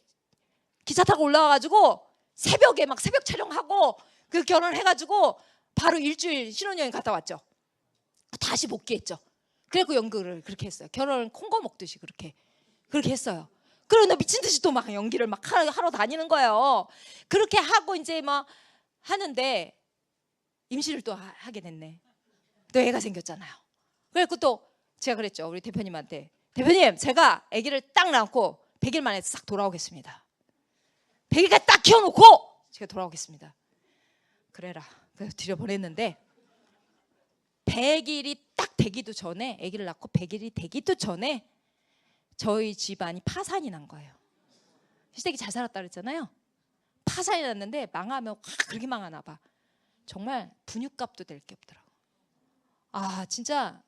기차 타고 올라와가지고 새벽에 막 새벽 촬영하고 그 결혼해가지고 바로 일주일 신혼여행 갔다 왔죠. 다시 복귀했죠. 그래고 연극을 그렇게 했어요. 결혼을 콩고 먹듯이 그렇게 했어요. 그러고 미친 듯이 또 막 연기를 막 하러 다니는 거예요. 그렇게 하고 이제 막 하는데 임신을 또 하게 됐네. 또 애가 생겼잖아요. 그래서 또 제가 그랬죠. 우리 대표님한테 대표님, 제가 아기를 딱 낳고 100일 만에 싹 돌아오겠습니다. 100일까지 딱 키워놓고 제가 돌아오겠습니다. 그래라. 그래서 들여보냈는데 100일이 딱 되기도 전에, 아기를 낳고 100일이 되기도 전에 저희 집안이 파산이 난 거예요. 시댁이 잘 살았다 그랬잖아요. 파산이 났는데 망하면 확 그렇게 망하나 봐. 정말 분유값도 될 게 없더라고. 아, 진짜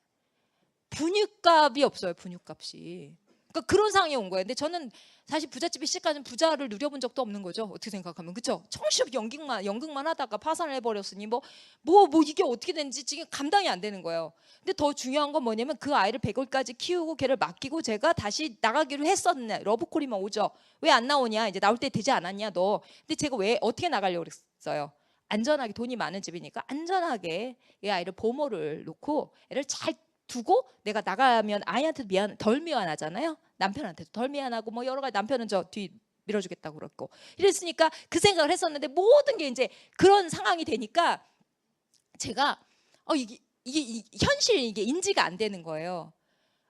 분유값이 없어요. 분유값이. 그러니까 그런 상황이 온 거예요. 근데 저는 사실 부잣집에 시집가는 부자를 누려본 적도 없는 거죠. 어떻게 생각하면. 그렇죠? 청시업 연극만 하다가 파산을 해버렸으니 뭐 이게 어떻게 되는지 지금 감당이 안 되는 거예요. 근데 더 중요한 건 뭐냐면 그 아이를 100월까지 키우고 걔를 맡기고 제가 다시 나가기로 했었네. 러브콜이만 오죠. 왜 안 나오냐? 이제 나올 때 되지 않았냐 너. 근데 제가 왜 어떻게 나가려고 그랬어요? 안전하게, 돈이 많은 집이니까 안전하게 이 아이를 보모를 놓고 애를 잘 두고 내가 나가면 아이한테도 덜 미안하잖아요. 남편한테도 덜 미안하고 뭐 여러 가지. 남편은 저 뒤 밀어주겠다고 그랬고 이랬으니까 그 생각을 했었는데 모든 게 이제 그런 상황이 되니까 제가 이게 현실, 이게 인지가 안 되는 거예요.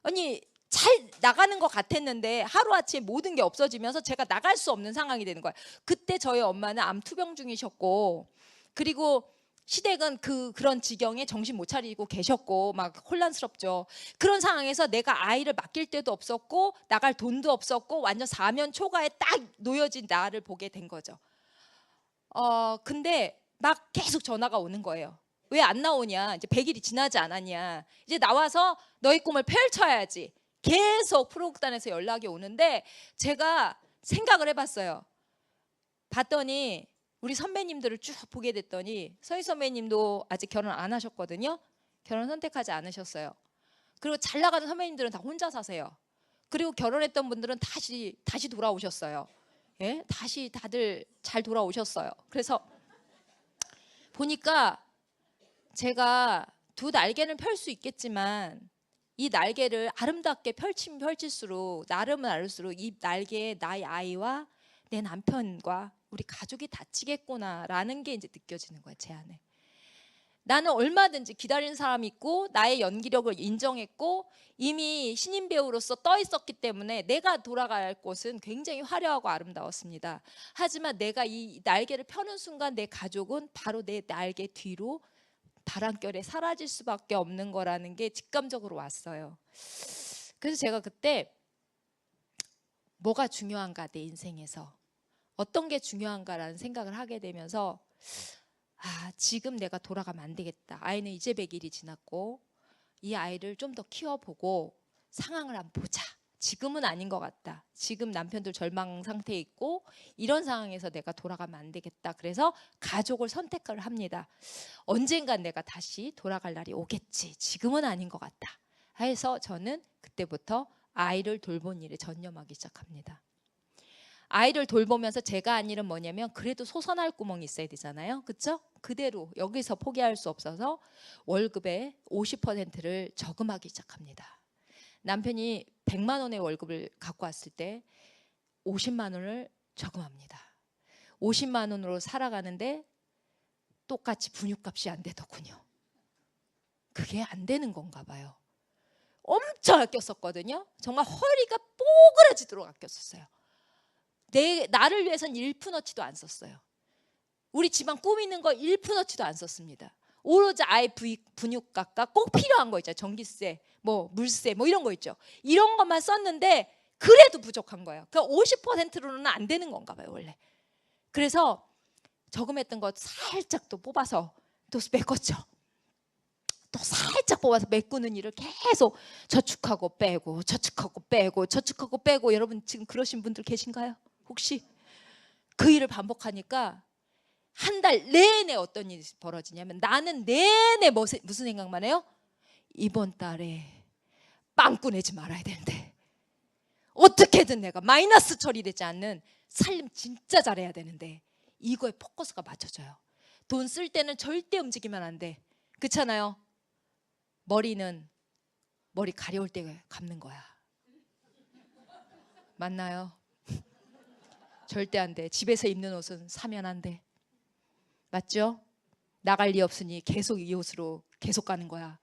아니 잘 나가는 것 같았는데 하루아침에 모든 게 없어지면서 제가 나갈 수 없는 상황이 되는 거예요. 그때 저희 엄마는 암 투병 중이셨고, 그리고 시댁은 그런 지경에 정신 못 차리고 계셨고 막 혼란스럽죠. 그런 상황에서 내가 아이를 맡길 데도 없었고 나갈 돈도 없었고 완전 사면 초가에 딱 놓여진 나를 보게 된 거죠. 근데 막 계속 전화가 오는 거예요. 왜 안 나오냐? 이제 100일이 지나지 않았냐? 이제 나와서 너의 꿈을 펼쳐야지. 계속 프로극단에서 연락이 오는데 제가 생각을 해봤어요. 봤더니 우리 선배님들을 쭉 보게 됐더니 서희 선배님도 아직 결혼 안 하셨거든요. 결혼 선택하지 않으셨어요. 그리고 잘 나가는 선배님들은 다 혼자 사세요. 그리고 결혼했던 분들은 다시 돌아오셨어요. 예? 다시 다들 잘 돌아오셨어요. 그래서 보니까 제가 두 날개는 펼 수 있겠지만 이 날개를 아름답게 펼치면 펼칠수록, 나름은 나를수록 이 날개에 나의 아이와 내 남편과 우리 가족이 다치겠구나라는 게 이제 느껴지는 거예요. 제 안에. 나는 얼마든지 기다리는 사람이 있고 나의 연기력을 인정했고 이미 신인 배우로서 떠 있었기 때문에 내가 돌아갈 곳은 굉장히 화려하고 아름다웠습니다. 하지만 내가 이 날개를 펴는 순간 내 가족은 바로 내 날개 뒤로 바람결에 사라질 수밖에 없는 거라는 게 직감적으로 왔어요. 그래서 제가 그때 뭐가 중요한가, 내 인생에서 어떤 게 중요한가라는 생각을 하게 되면서 지금 내가 돌아가면 안 되겠다. 아이는 이제 100일이 지났고 이 아이를 좀 더 키워보고 상황을 한번 보자. 지금은 아닌 것 같다. 지금 남편도 절망 상태에 있고 이런 상황에서 내가 돌아가면 안 되겠다. 그래서 가족을 선택을 합니다. 언젠간 내가 다시 돌아갈 날이 오겠지. 지금은 아닌 것 같다. 해서 저는 그때부터 아이를 돌본 일에 전념하기 시작합니다. 아이를 돌보면서 제가 한 일은 뭐냐면 그래도 솟아날 구멍이 있어야 되잖아요. 그렇죠? 그대로 여기서 포기할 수 없어서 월급의 50%를 저금하기 시작합니다. 남편이 100만 원의 월급을 갖고 왔을 때 50만 원을 저금합니다. 50만 원으로 살아가는데 똑같이 분유값이 안 되더군요. 그게 안 되는 건가 봐요. 엄청 아꼈었거든요. 정말 허리가 뽀그라지도록 아꼈었어요. 나를 위해서는 1푼어치도 안 썼어요. 우리 집안 꾸미는 거 1푼어치도 안 썼습니다. 오로지 아이 분유값과 꼭 필요한 거 있죠. 전기세, 뭐 물세, 뭐 이런 거 있죠. 이런 것만 썼는데 그래도 부족한 거예요. 그러니까 50%로는 안 되는 건가 봐요, 원래. 그래서 저금했던 거 살짝 또 뽑아서 또 메꿨죠. 또 살짝 뽑아서 메꾸는 일을 계속 저축하고 빼고 저축하고 빼고 저축하고 빼고. 여러분 지금 그러신 분들 계신가요? 혹시? 그 일을 반복하니까 한 달 내내 어떤 일이 벌어지냐면 나는 내내 무슨 생각만 해요? 이번 달에 빵꾸 내지 말아야 되는데 어떻게든 내가 마이너스 처리되지 않는 살림 진짜 잘해야 되는데 이거에 포커스가 맞춰져요. 돈 쓸 때는 절대 움직이면 안 돼. 그렇잖아요. 머리 가려울 때 감는 거야. 맞나요? 절대 안 돼. 집에서 입는 옷은 사면 안 돼. 맞죠? 나갈 리 없으니 계속 이 옷으로 계속 가는 거야.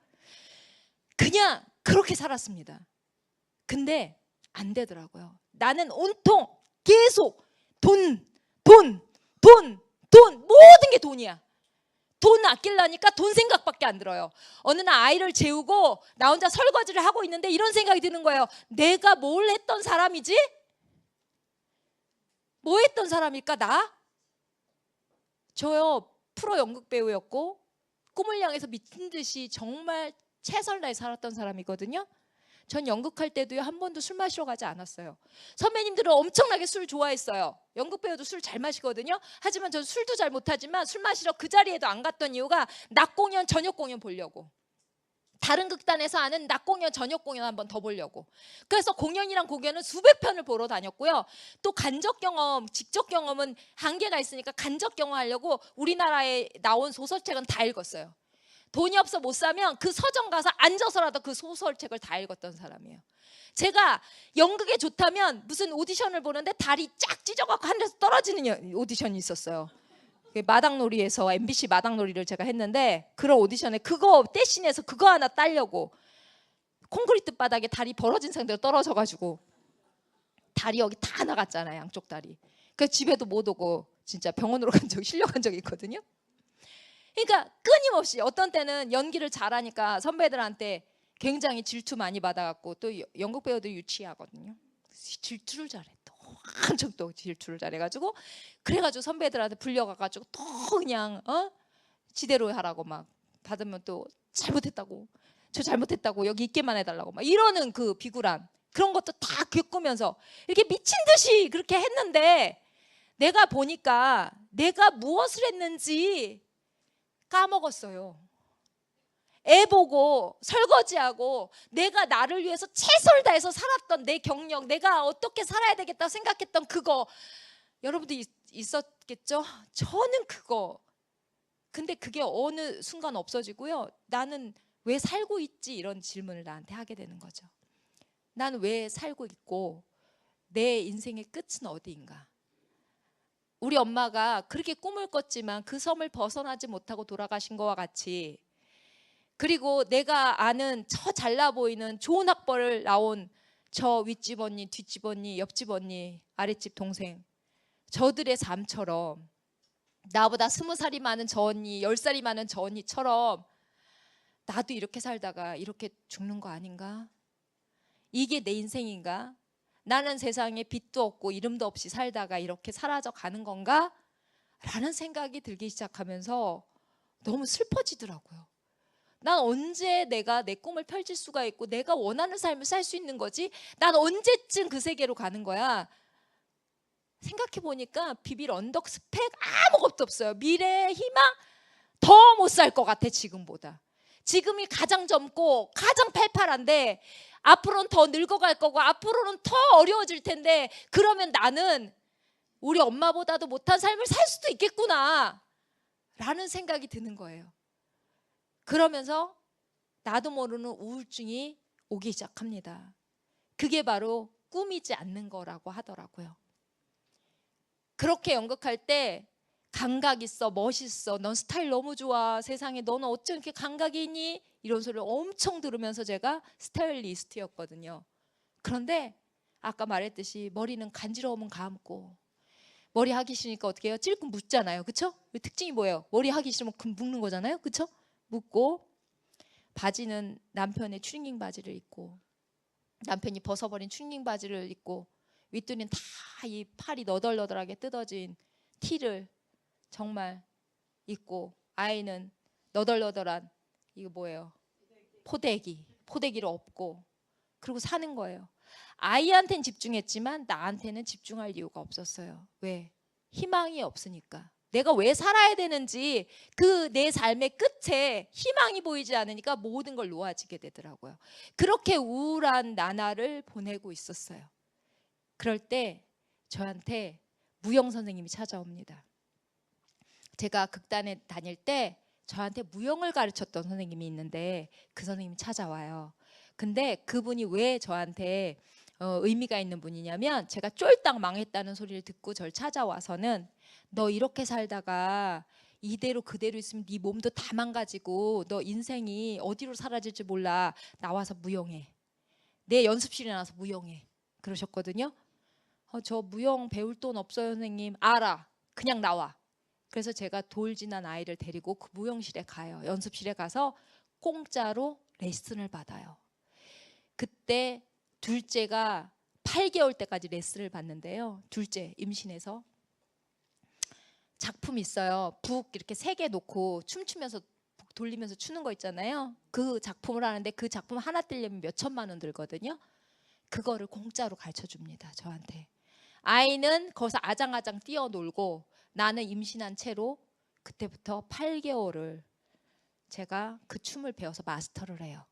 그냥 그렇게 살았습니다. 근데 안 되더라고요. 나는 온통 계속 돈 모든 게 돈이야. 돈 아끼려니까 돈 생각밖에 안 들어요. 어느 날 아이를 재우고 나 혼자 설거지를 하고 있는데 이런 생각이 드는 거예요. 내가 뭘 했던 사람이지? 뭐 했던 사람일까 나? 저요 프로 연극 배우였고 꿈을 향해서 미친 듯이 정말 최선을 다해 살았던 사람이거든요. 전 연극할 때도요 한 번도 술 마시러 가지 않았어요. 선배님들은 엄청나게 술 좋아했어요. 연극 배우도 술 잘 마시거든요. 하지만 전 술도 잘 못하지만 술 마시러 그 자리에도 안 갔던 이유가 낮 공연 저녁 공연 보려고. 다른 극단에서 하는 낮 공연 저녁 공연 한번 더 보려고. 그래서 공연이랑 공연은 수백 편을 보러 다녔고요. 또 간접 경험, 직접 경험은 한계가 있으니까 간접 경험하려고 우리나라에 나온 소설책은 다 읽었어요. 돈이 없어 못 사면 그 서점 가서 앉아서라도 그 소설책을 다 읽었던 사람이에요. 제가 연극에 좋다면 무슨 오디션을 보는데 다리 쫙 찢어갖고 하늘에서 떨어지는 오디션이 있었어요. 마당놀이에서 MBC 마당놀이를 제가 했는데 그런 오디션에 그거 대신해서 그거 하나 따려고 콘크리트 바닥에 다리 벌어진 상태로 떨어져가지고 다리 여기 다 나갔잖아요. 양쪽 다리. 그래서 집에도 못 오고 진짜 병원으로 실려간 적이 있거든요. 그러니까 끊임없이 어떤 때는 연기를 잘하니까 선배들한테 굉장히 질투 많이 받아갖고 또 연극 배우도 유치하거든요. 질투를 잘해. 또 한참 또 질투를 잘해가지고 그래가지고 선배들한테 불려가가지고 또 그냥 지대로 하라고 막 받으면 또 잘못했다고 저 잘못했다고 여기 있게만 해달라고 막 이러는 그 비굴한 그런 것도 다 겪으면서 이렇게 미친 듯이 그렇게 했는데 내가 보니까 내가 무엇을 했는지 까먹었어요. 애 보고 설거지하고 내가 나를 위해서 최선을 다해서 살았던 내 경력, 내가 어떻게 살아야 되겠다 생각했던 그거 여러분도 있었겠죠? 저는 그거. 근데 그게 어느 순간 없어지고요. 나는 왜 살고 있지? 이런 질문을 나한테 하게 되는 거죠. 나는 왜 살고 있고 내 인생의 끝은 어디인가? 우리 엄마가 그렇게 꿈을 꿨지만 그 섬을 벗어나지 못하고 돌아가신 것과 같이 그리고 내가 아는 저 잘나 보이는 좋은 학벌을 나온 저 윗집 언니, 뒷집 언니, 옆집 언니, 아랫집 동생 저들의 삶처럼 나보다 20살이 많은 저 언니, 10살이 많은 저 언니처럼 나도 이렇게 살다가 이렇게 죽는 거 아닌가? 이게 내 인생인가? 나는 세상에 빚도 없고 이름도 없이 살다가 이렇게 사라져 가는 건가? 라는 생각이 들기 시작하면서 너무 슬퍼지더라고요. 난 언제 내가 내 꿈을 펼칠 수가 있고 내가 원하는 삶을 살 수 있는 거지? 난 언제쯤 그 세계로 가는 거야? 생각해 보니까 비빌 언덕 스펙 아무것도 없어요. 미래 희망 더 못 살 것 같아 지금보다. 지금이 가장 젊고 가장 팔팔한데 앞으로는 더 늙어갈 거고 앞으로는 더 어려워질 텐데 그러면 나는 우리 엄마보다도 못한 삶을 살 수도 있겠구나 라는 생각이 드는 거예요. 그러면서 나도 모르는 우울증이 오기 시작합니다. 그게 바로 꿈이지 않는 거라고 하더라고요. 그렇게 연극할 때 감각 있어, 멋있어, 넌 스타일 너무 좋아, 세상에 너는 어쩜 이렇게 감각이 있니? 이런 소리를 엄청 들으면서 제가 스타일리스트였거든요. 그런데 아까 말했듯이 머리는 간지러우면 감고 머리 하기 싫으니까 어떻게 해요? 찔끔 묶잖아요. 그쵸? 특징이 뭐예요? 머리 하기 싫으면 묶는 거잖아요. 그쵸? 묶고 바지는 남편의 추리닝 바지를 입고 남편이 벗어버린 추리닝 바지를 입고 윗도리는 다 이 팔이 너덜너덜하게 뜯어진 티를 정말 입고 아이는 너덜너덜한 이거 뭐예요? 포대기를 업고 그리고 사는 거예요. 아이한테는 집중했지만 나한테는 집중할 이유가 없었어요. 왜? 희망이 없으니까. 내가 왜 살아야 되는지 그 내 삶의 끝에 희망이 보이지 않으니까 모든 걸 놓아지게 되더라고요. 그렇게 우울한 나날을 보내고 있었어요. 그럴 때 저한테 무용 선생님이 찾아옵니다. 제가 극단에 다닐 때 저한테 무용을 가르쳤던 선생님이 있는데 그 선생님이 찾아와요. 근데 그분이 왜 저한테 의미가 있는 분이냐면 제가 쫄딱 망했다는 소리를 듣고 저를 찾아와서는 너 이렇게 살다가 이대로 그대로 있으면 네 몸도 다 망가지고 너 인생이 어디로 사라질지 몰라. 나와서 무용해. 내 연습실에 나와서 무용해 그러셨거든요. 저 무용 배울 돈 없어요 선생님. 알아. 그냥 나와. 그래서 제가 돌진한 아이를 데리고 그 무용실에 가요. 연습실에 가서 공짜로 레슨을 받아요. 그때 둘째가 8개월 때까지 레슨을 받는데요. 둘째 임신해서 작품 있어요. 북 이렇게 3개 놓고 춤추면서 북 돌리면서 추는 거 있잖아요. 그 작품을 하는데 그 작품 하나 떼려면 몇 천만 원 들거든요. 그거를 공짜로 가르쳐 줍니다. 저한테. 아이는 거기서 아장아장 뛰어놀고 나는 임신한 채로 그때부터 8개월을 제가 그 춤을 배워서 마스터를 해요.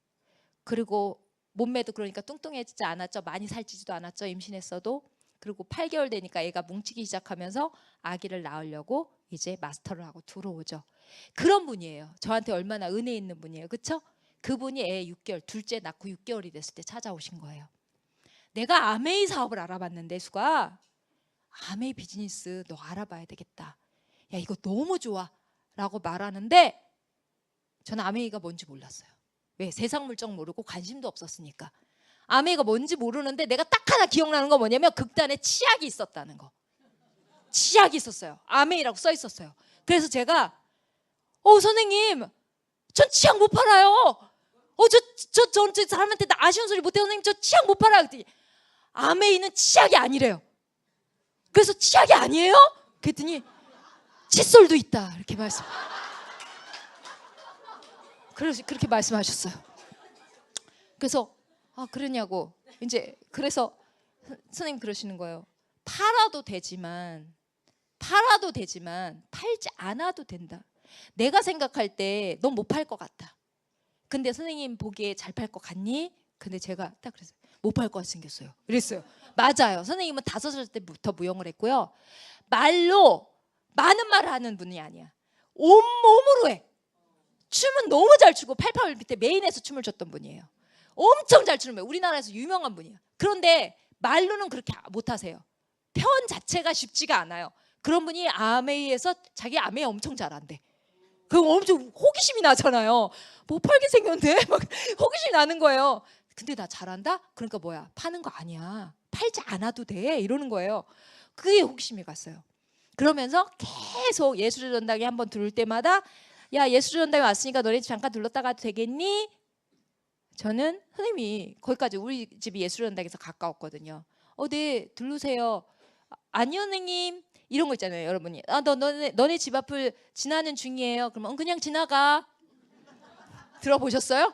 그리고 몸매도 그러니까 뚱뚱해지지 않았죠. 많이 살찌지도 않았죠. 임신했어도. 그리고 8개월 되니까 애가 뭉치기 시작하면서 아기를 낳으려고 이제 마스터를 하고 들어오죠. 그런 분이에요. 저한테 얼마나 은혜 있는 분이에요. 그렇죠? 그분이 애 6개월, 둘째 낳고 6개월이 됐을 때 찾아오신 거예요. 내가 아메이 사업을 알아봤는데 수가 아메이 비즈니스 너 알아봐야 되겠다. 야 이거 너무 좋아 라고 말하는데 저는 아메이가 뭔지 몰랐어요. 왜? 세상 물정 모르고 관심도 없었으니까. 아메이가 뭔지 모르는데 내가 딱 하나 기억나는 건 뭐냐면 극단에 치약이 있었다는 거. 치약이 있었어요. 아메이라고 써 있었어요. 그래서 제가 선생님 전 치약 못 팔아요. 저 사람한테 나 아쉬운 소리 못해요. 선생님 저 치약 못 팔아요. 그랬더니 아메이는 치약이 아니래요. 그래서 치약이 아니에요? 그랬더니 칫솔도 있다 이렇게 그래서 그렇게 말씀하셨어요. 그래서 그러냐고 이제 그래서 선생님 그러시는 거예요. 팔아도 되지만 팔지 않아도 된다. 내가 생각할 때 넌 못 팔 것 같다. 근데 선생님 보기에 잘 팔 것 같니? 근데 제가 딱 그랬어요. 못 팔 것 같이 생겼어요. 그랬어요. 맞아요. 선생님은 5살 때부터 무용을 했고요. 말로 많은 말을 하는 분이 아니야. 온몸으로 해. 춤은 너무 잘 추고 88 밑에 메인에서 춤을 췄던 분이에요. 엄청 잘 추는 분이에요. 우리나라에서 유명한 분이에요. 그런데 말로는 그렇게 못하세요. 표현 자체가 쉽지가 않아요. 그런 분이 아메이에서 자기 아메이 엄청 잘한대. 그럼 엄청 호기심이 나잖아요. 못 팔게 생겼는데 막 호기심이 나는 거예요. 근데 나 잘한다? 그러니까 뭐야? 파는 거 아니야. 팔지 않아도 돼. 이러는 거예요. 그게 호기심이 갔어요. 그러면서 계속 예술의 전당에 한번 들을 때마다 야 예술의 전당에 왔으니까 너네 집 잠깐 들렀다 가도 되겠니? 저는 선생님이 거기까지 우리 집이 예술의 전당에서 가까웠거든요. 네 들르세요. 아니요 선생님 이런 거 있잖아요. 여러분이 너네 집 앞을 지나는 중이에요. 그러면 그냥 지나가. 들어보셨어요?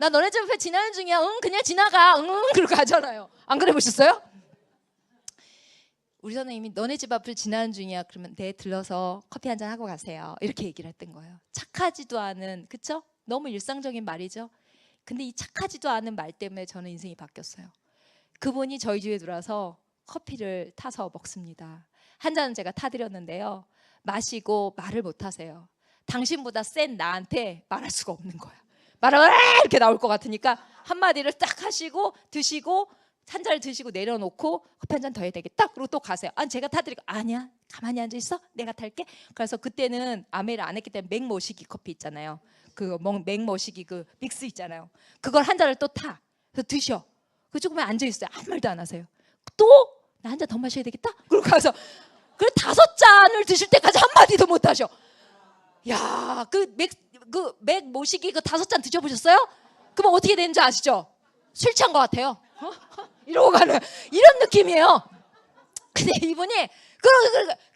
나 너네 집 앞에 지나는 중이야. 그냥 지나가. 그러고 가잖아요. 안 그래 보셨어요? 우리 선생님이 너네 집 앞을 지나는 중이야. 그러면 네 들러서 커피 한잔 하고 가세요. 이렇게 얘기를 했던 거예요. 착하지도 않은 그쵸? 너무 일상적인 말이죠. 근데 이 착하지도 않은 말 때문에 저는 인생이 바뀌었어요. 그분이 저희 집에 들어와서 커피를 타서 먹습니다. 한 잔은 제가 타드렸는데요. 마시고 말을 못 하세요. 당신보다 센 나한테 말할 수가 없는 거야. 말을 이렇게 나올 것 같으니까 한마디를 딱 하시고 드시고 한 잔을 드시고 내려놓고 커피 한 잔 더 해야 되겠다. 그리고 또 가세요. 제가 타드리고 아니야 가만히 앉아 있어. 내가 탈게. 그래서 그때는 아메이를 안 했기 때문에 맥모시기 커피 있잖아요. 그 맥모시기 그 믹스 있잖아요. 그걸 한 잔을 또 타. 그래서 드셔. 그 조금만 앉아 있어요. 아무 말도 안 하세요. 또 나 한 잔 더 마셔야 되겠다. 그리고 가서 그 5잔을 드실 때까지 한 마디도 못 하셔. 야, 그 맥모시기 그 5잔 드셔보셨어요? 그럼 어떻게 되는지 아시죠? 술 취한 것 같아요. 이러고 가는 이런 느낌이에요. 근데 이분이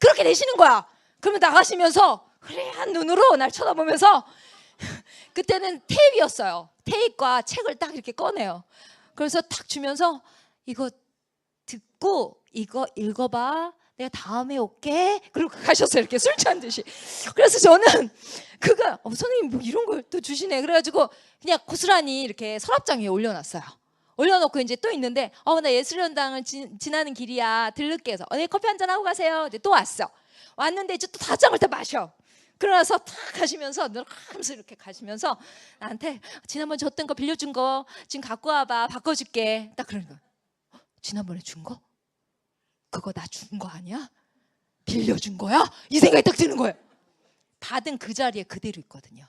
그렇게 되시는 거야. 그러면 나가시면서 흐리한 눈으로 날 쳐다보면서 그때는 테이프였어요. 테이프과 책을 딱 이렇게 꺼내요. 그래서 딱 주면서 이거 듣고 이거 읽어봐. 내가 다음에 올게. 그리고 가셨어요. 이렇게 술 취한 듯이. 그래서 저는 그가 선생님 뭐 이런 걸 또 주시네. 그래가지고 그냥 고스란히 이렇게 서랍장 위에 올려놨어요. 올려놓고 이제 또 있는데 나 예술연당을 지나는 길이야. 들를게 해서 네 커피 한잔 하고 가세요. 이제 또 왔어. 왔는데 이제 또 5잔을 다 마셔. 그러나서 탁 가시면서 늘 하면서 이렇게 가시면서 나한테 지난번 줬던 거 빌려준 거 지금 갖고 와봐. 바꿔줄게. 딱 그러는 거야. 지난번에 준 거? 그거 나 준 거 아니야? 빌려준 거야? 이 생각이 딱 드는 거예요. 받은 그 자리에 그대로 있거든요.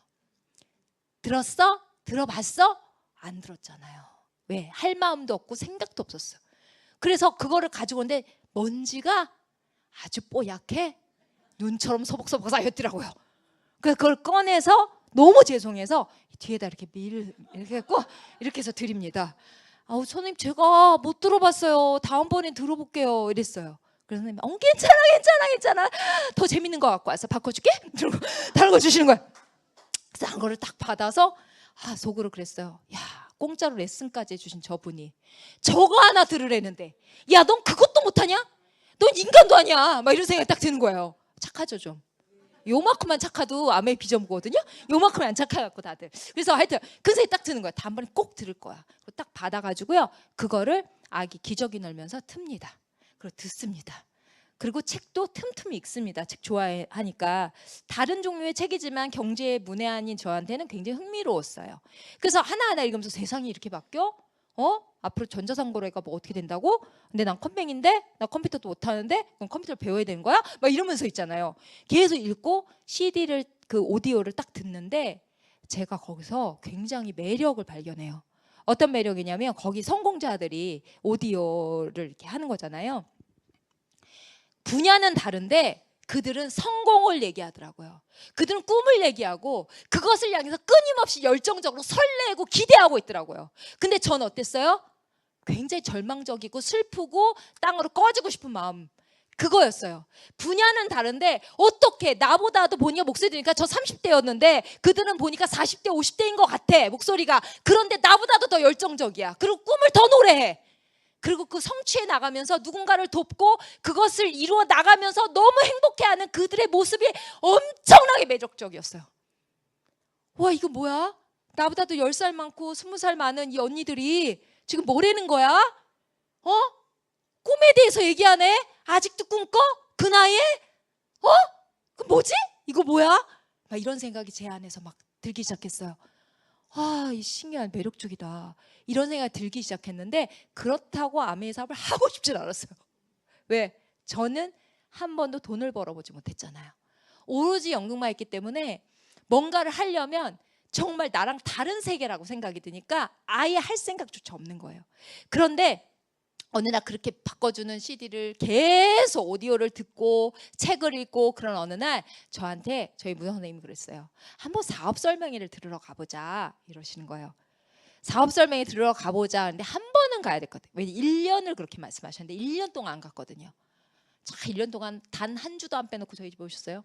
들었어? 들어봤어? 안 들었잖아요. 왜? 할 마음도 없고 생각도 없었어. 그래서 그거를 가지고 오는데 먼지가 아주 뽀얗게 눈처럼 소복소복 쌓였더라고요. 그래서 그걸 꺼내서 너무 죄송해서 뒤에다 이렇게 이렇게 했고 이렇게 해서 드립니다. 아우 선생님 제가 못 들어봤어요. 다음번엔 들어볼게요. 이랬어요. 그래서 선생님 괜찮아 더 재밌는 거 갖고 와서 바꿔줄게. 다른 거 주시는 거야. 싼 거를 딱 받아서 속으로 그랬어요. 야 공짜로 레슨까지 해주신 저분이 저거 하나 들으려는데 야 넌 그것도 못하냐? 넌 인간도 아니야. 막 이런 생각이 딱 드는 거예요. 착하죠 좀. 요만큼만 착하도 암의 비전무거든요. 요만큼만 안 착해갖고 다들. 그래서 하여튼 그 생각이 딱 드는 거야. 다음번에 꼭 들을 거야. 딱 받아가지고요. 그거를 아기 기저귀 넣으면서 틉니다. 그리고 듣습니다. 그리고 책도 틈틈이 읽습니다. 책 좋아하니까. 다른 종류의 책이지만 경제의 문외한인 저한테는 굉장히 흥미로웠어요. 그래서 하나하나 읽으면서 세상이 이렇게 바뀌어? 앞으로 전자상거래가 뭐 어떻게 된다고? 근데 난 컴맹인데? 나 컴퓨터도 못하는데? 그럼 컴퓨터를 배워야 되는 거야? 막 이러면서 있잖아요. 계속 읽고 CD를 그 오디오를 딱 듣는데 제가 거기서 굉장히 매력을 발견해요. 어떤 매력이냐면 거기 성공자들이 오디오를 이렇게 하는 거잖아요. 분야는 다른데 그들은 성공을 얘기하더라고요. 그들은 꿈을 얘기하고 그것을 향해서 끊임없이 열정적으로 설레고 기대하고 있더라고요. 근데 전 어땠어요? 굉장히 절망적이고 슬프고 땅으로 꺼지고 싶은 마음, 그거였어요. 분야는 다른데 어떻게 나보다도 보니까 목소리 들으니까 저 30대였는데 그들은 보니까 40대 50대인 것 같아 목소리가. 그런데 나보다도 더 열정적이야. 그리고 꿈을 더 노래해. 그리고 그 성취해 나가면서 누군가를 돕고 그것을 이루어 나가면서 너무 행복해하는 그들의 모습이 엄청나게 매력적이었어요. 와 이거 뭐야? 나보다도 10살 많고 20살 많은 이 언니들이 지금 뭐라는 거야? 꿈에 대해서 얘기하네? 아직도 꿈꿔? 그 나이에? 그 뭐지? 이거 뭐야? 막 이런 생각이 제 안에서 막 들기 시작했어요. 이 신기한 매력적이다. 이런 생각이 들기 시작했는데 그렇다고 암의 사업을 하고 싶진 않았어요. 왜? 저는 한 번도 돈을 벌어보지 못했잖아요. 오로지 연극만 했기 때문에 뭔가를 하려면 정말 나랑 다른 세계라고 생각이 드니까 아예 할 생각조차 없는 거예요. 그런데 어느 날 그렇게 바꿔주는 CD를 계속 오디오를 듣고 책을 읽고 그런 어느 날 저한테 저희 무당 선생님이 그랬어요. 한번 사업 설명회를 들으러 가보자 이러시는 거예요. 사업 설명회 들으러 가보자. 근데 한 번은 가야 될 것 같아요. 왜냐면 1년을 그렇게 말씀하셨는데 1년 동안 안 갔거든요. 자, 1년 동안 단 한 주도 안 빼놓고 저희 집에 오셨어요.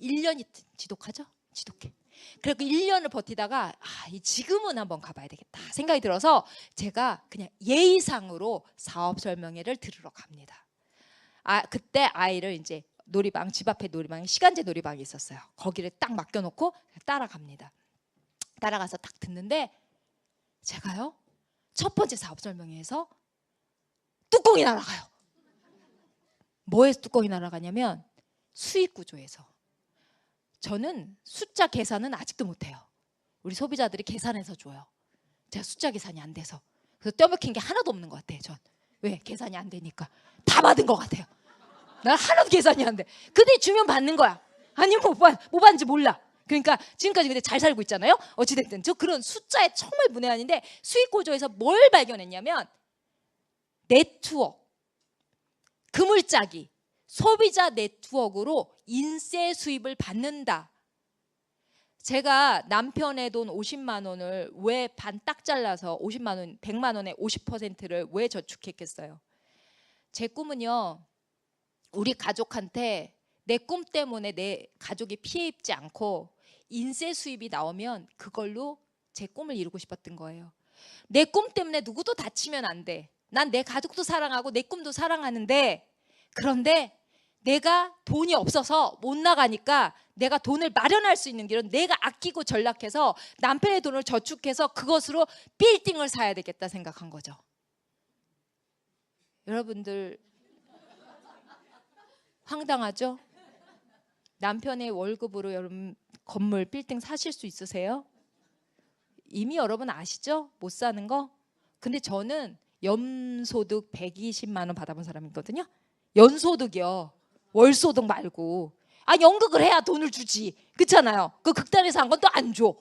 1년이 지독하죠? 지독해. 그래서 1년을 버티다가 지금은 한번 가봐야 되겠다 생각이 들어서 제가 그냥 예의상으로 사업 설명회를 들으러 갑니다. 그때 아이를 이제 놀이방, 집 앞에 놀이방에 시간제 놀이방이 있었어요. 거기를 딱 맡겨놓고 따라갑니다. 따라가서 딱 듣는데 제가요 첫 번째 사업 설명회에서 뚜껑이 날아가요. 뭐에서 뚜껑이 날아가냐면 수익 구조에서. 저는 숫자 계산은 아직도 못해요. 우리 소비자들이 계산해서 줘요. 제가 숫자 계산이 안 돼서. 그래서 떼먹힌 게 하나도 없는 것 같아요. 전. 왜? 계산이 안 되니까. 다 받은 것 같아요. 난 하나도 계산이 안 돼. 근데 주면 받는 거야. 아니면 못 받는지 몰라. 그러니까 지금까지 근데 잘 살고 있잖아요. 어찌됐든 저 그런 숫자에 정말 문외한인데 수익 구조에서 뭘 발견했냐면 네트워크, 그물짜기, 소비자 네트워크로 인세 수입을 받는다. 제가 남편의 돈 50만 원을 왜 반 딱 잘라서 50만 원, 100만 원의 50%를 왜 저축했겠어요? 제 꿈은요. 우리 가족한테 내 꿈 때문에 내 가족이 피해 입지 않고 인세 수입이 나오면 그걸로 제 꿈을 이루고 싶었던 거예요. 내 꿈 때문에 누구도 다치면 안 돼. 난 내 가족도 사랑하고 내 꿈도 사랑하는데 그런데 내가 돈이 없어서 못 나가니까 내가 돈을 마련할 수 있는 길은 내가 아끼고 전락해서 남편의 돈을 저축해서 그것으로 빌딩을 사야 되겠다 생각한 거죠. 여러분들 황당하죠? 남편의 월급으로 여러분 건물 빌딩 사실 수 있으세요? 이미 여러분 아시죠? 못 사는 거? 근데 저는 연소득 120만 원 받아본 사람이거든요. 연소득이요. 월소득 말고. 연극을 해야 돈을 주지. 그렇잖아요. 그 극단에서 한 건 또 안 줘.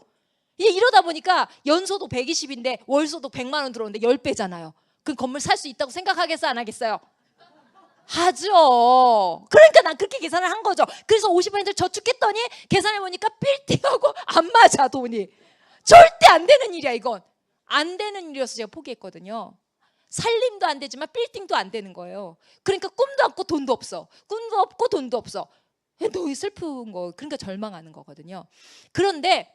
이러다 보니까 연소득 120인데 월소득 100만 원 들어오는데 10배잖아요. 그 건물 살 수 있다고 생각하겠어요, 안 하겠어요? 하죠. 그러니까 난 그렇게 계산을 한 거죠. 그래서 50%를 저축했더니 계산해 보니까 빌딩하고 안 맞아, 돈이. 절대 안 되는 일이야, 이건. 안 되는 일이어서 제가 포기했거든요. 살림도 안 되지만 빌딩도 안 되는 거예요. 그러니까 꿈도 없고 돈도 없어. 꿈도 없고 돈도 없어. 너무 슬픈 거. 그러니까 절망하는 거거든요. 그런데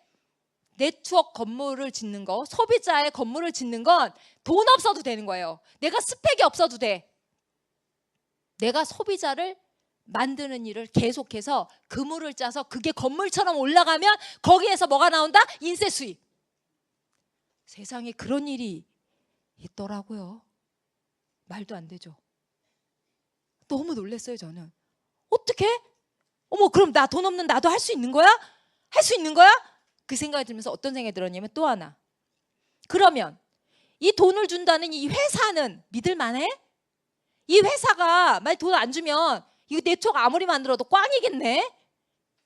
네트워크 건물을 짓는 거, 소비자의 건물을 짓는 건 돈 없어도 되는 거예요. 내가 스펙이 없어도 돼. 내가 소비자를 만드는 일을 계속해서 그물을 짜서 그게 건물처럼 올라가면 거기에서 뭐가 나온다? 인세 수입. 세상에 그런 일이 있더라고요. 말도 안 되죠. 너무 놀랐어요, 저는. 어떻게? 어머, 그럼 나 돈 없는 나도 할 수 있는 거야? 할 수 있는 거야? 그 생각이 들면서 어떤 생각이 들었냐면 또 하나. 그러면 이 돈을 준다는 이 회사는 믿을 만해? 이 회사가 만약 돈 안 주면 이거 네트워크 아무리 만들어도 꽝이겠네?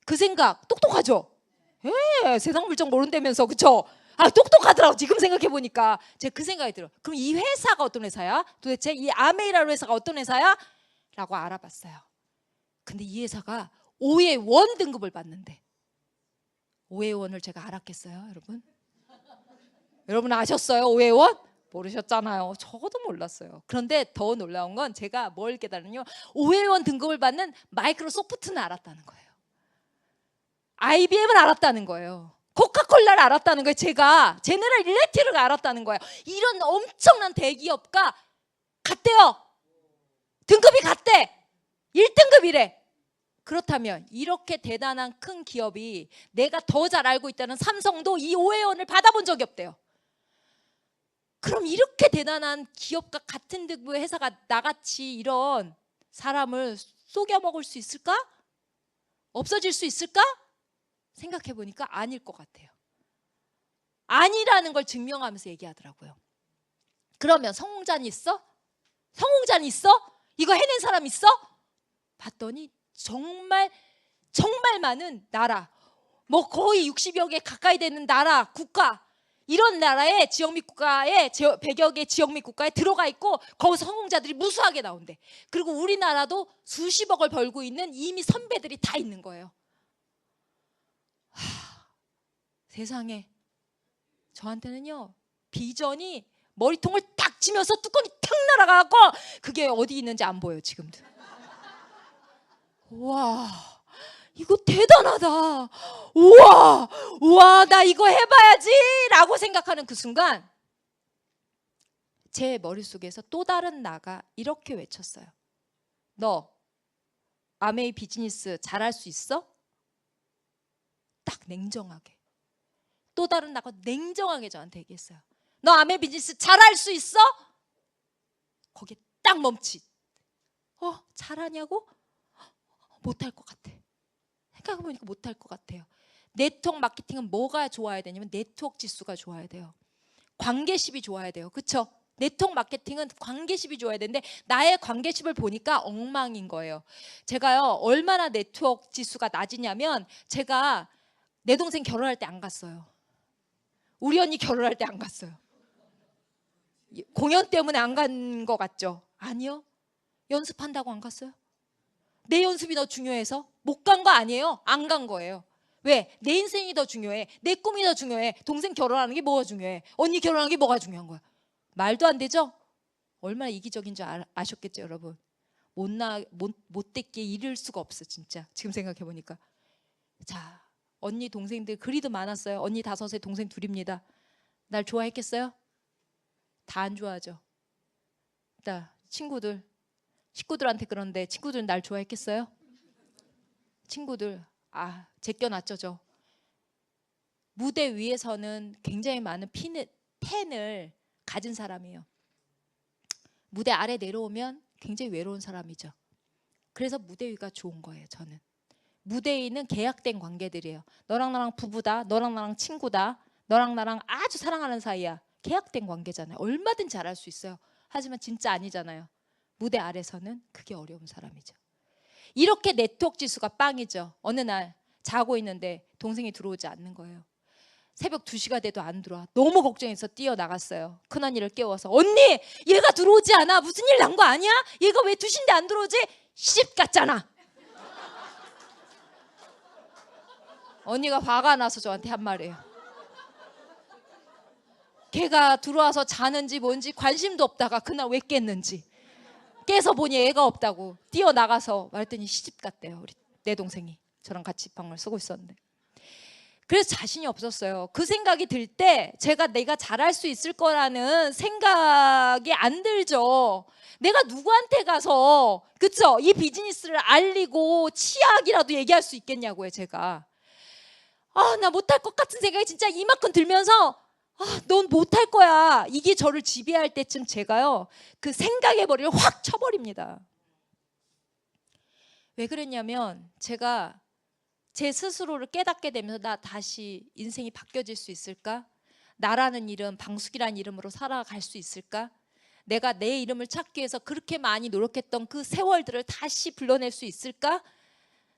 그 생각 똑똑하죠? 세상 물정 모른다면서, 그쵸? 똑똑하더라고. 지금 생각해보니까 제가 그 생각이 들어. 그럼 이 회사가 어떤 회사야? 도대체 이 아메이라는 회사가 어떤 회사야? 라고 알아봤어요. 근데 이 회사가 5의 원 등급을 받는데 5의 원을 제가 알았겠어요, 여러분? 여러분 아셨어요? 5의 원? 모르셨잖아요. 적어도 몰랐어요. 그런데 더 놀라운 건 제가 뭘 깨달았냐면 5의 원 등급을 받는 마이크로소프트는 알았다는 거예요. IBM을 알았다는 거예요. 코카콜라를 알았다는 거예요. 제가 제너럴 일렉트릭을 알았다는 거예요. 이런 엄청난 대기업과 같대요. 등급이 같대. 1등급이래. 그렇다면 이렇게 대단한 큰 기업이 내가 더 잘 알고 있다는 삼성도 이 5의 원을 받아본 적이 없대요. 그럼 이렇게 대단한 기업과 같은 등급의 회사가 나같이 이런 사람을 속여먹을 수 있을까? 없어질 수 있을까? 생각해 보니까 아닐 것 같아요. 아니라는 걸 증명하면서 얘기하더라고요. 그러면 성공자는 있어? 성공자는 있어? 이거 해낸 사람 있어? 봤더니 정말 많은 나라, 뭐 거의 60여 개 가까이 되는 나라, 국가, 이런 나라의 지역 및 국가에 100여 개 지역 및 국가에 들어가 있고 거기서 성공자들이 무수하게 나온대. 그리고 우리나라도 수십억을 벌고 있는 이미 선배들이 다 있는 거예요. 세상에 저한테는요, 비전이 머리통을 딱 치면서 뚜껑이 탁 날아가고 그게 어디 있는지 안 보여요, 지금도. 와, 이거 대단하다. 우와, 나 이거 해봐야지 라고 생각하는 그 순간 제 머릿속에서 또 다른 나가 이렇게 외쳤어요. 너 아메이 비즈니스 잘할 수 있어? 딱 냉정하게. 또 다른 나가 냉정하게 저한테 얘기했어요. 너 아메이 비즈니스 잘할 수 있어? 거기에 딱 멈칫. 잘하냐고? 못할 것 같아. 생각해보니까 못할 것 같아요. 네트워크 마케팅은 뭐가 좋아야 되냐면 네트워크 지수가 좋아야 돼요. 관계십이 좋아야 돼요. 그렇죠? 네트워크 마케팅은 관계십이 좋아야 되는데 나의 관계십을 보니까 엉망인 거예요. 제가요, 얼마나 네트워크 지수가 낮으냐면 제가 내 동생 결혼할 때 안 갔어요. 우리 언니 결혼할 때 안 갔어요. 공연 때문에 안 간 것 같죠? 아니요. 연습한다고 안 갔어요. 내 연습이 더 중요해서 못 간 거 아니에요. 안 간 거예요. 왜? 내 인생이 더 중요해. 내 꿈이 더 중요해. 동생 결혼하는 게 뭐가 중요해? 언니 결혼하는 게 뭐가 중요한 거야? 말도 안 되죠? 얼마나 이기적인 줄 아셨겠죠, 여러분? 못됐기에 이를 수가 없어, 진짜. 지금 생각해보니까. 자, 언니 동생들 그리도 많았어요. 언니 5에 동생 2입니다. 날 좋아했겠어요? 다 안 좋아하죠. 식구들한테 그런데 친구들은 날 좋아했겠어요? 친구들 제껴놨죠. 저 무대 위에서는 굉장히 많은 팬을 가진 사람이에요. 무대 아래 내려오면 굉장히 외로운 사람이죠. 그래서 무대 위가 좋은 거예요. 저는 무대 위는 계약된 관계들이에요. 너랑 나랑 부부다, 너랑 나랑 친구다, 너랑 나랑 아주 사랑하는 사이야. 계약된 관계잖아요. 얼마든지 잘할 수 있어요. 하지만 진짜 아니잖아요. 무대 아래서는 그게 어려운 사람이죠. 이렇게 네트워크 지수가 빵이죠. 어느 날 자고 있는데 동생이 들어오지 않는 거예요. 새벽 2시가 돼도 안 들어와. 너무 걱정해서 뛰어나갔어요. 큰언니를 깨워서 언니 얘가 들어오지 않아. 무슨 일 난 거 아니야? 얘가 왜 2시인데 안 들어오지? 시집 갔잖아. 언니가 화가 나서 저한테 한 말이에요. 걔가 들어와서 자는지 뭔지 관심도 없다가 그날 왜 깼는지 깨서 보니 애가 없다고 뛰어나가서 말했더니 시집 갔대요. 우리 내 동생이 저랑 같이 방을 쓰고 있었는데. 그래서 자신이 없었어요. 그 생각이 들 때 내가 잘할 수 있을 거라는 생각이 안 들죠. 내가 누구한테 가서 그쵸? 이 비즈니스를 알리고 치약이라도 얘기할 수 있겠냐고요. 제가 나 못할 것 같은 생각이 진짜 이만큼 들면서 넌 못할 거야. 이게 저를 지배할 때쯤 제가요 그 생각의 머리를 확 쳐버립니다. 왜 그랬냐면 제가 제 스스로를 깨닫게 되면서 나 다시 인생이 바뀌어질 수 있을까? 나라는 이름, 방숙이라는 이름으로 살아갈 수 있을까? 내가 내 이름을 찾기 위해서 그렇게 많이 노력했던 그 세월들을 다시 불러낼 수 있을까?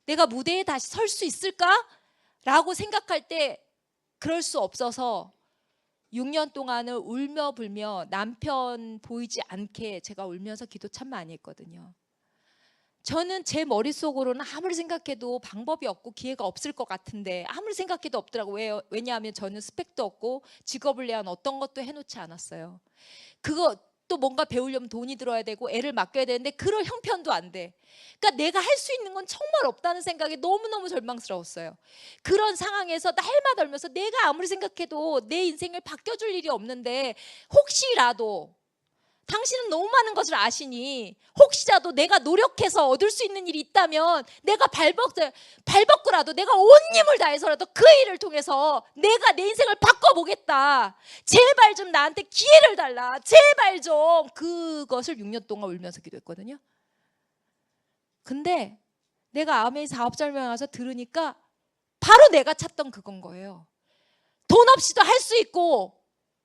내가 무대에 다시 설 수 있을까? 라고 생각할 때 그럴 수 없어서 6년 동안을 울며 불며 남편 보이지 않게 제가 울면서 기도 참 많이 했거든요. 저는 제 머릿속으로는 아무리 생각해도 방법이 없고 기회가 없을 것 같은데 아무리 생각해도 없더라고요. 왜냐하면 저는 스펙도 없고 직업을 위한 어떤 것도 해놓지 않았어요. 그것도 뭔가 배우려면 돈이 들어야 되고 애를 맡겨야 되는데 그럴 형편도 안 돼. 그러니까 내가 할 수 있는 건 정말 없다는 생각이 너무너무 절망스러웠어요. 그런 상황에서 날마다 울면서 내가 아무리 생각해도 내 인생을 바뀌어줄 일이 없는데 혹시라도 당신은 너무 많은 것을 아시니 혹시라도 내가 노력해서 얻을 수 있는 일이 있다면 내가 발벗고라도 내가 온 힘을 다해서라도 그 일을 통해서 내가 내 인생을 바꿔보겠다. 제발 좀 나한테 기회를 달라. 제발 좀. 그것을 6년 동안 울면서 기도했거든요. 근데 내가 아메이 사업설명회 와서 들으니까 바로 내가 찾던 그건 거예요. 돈 없이도 할 수 있고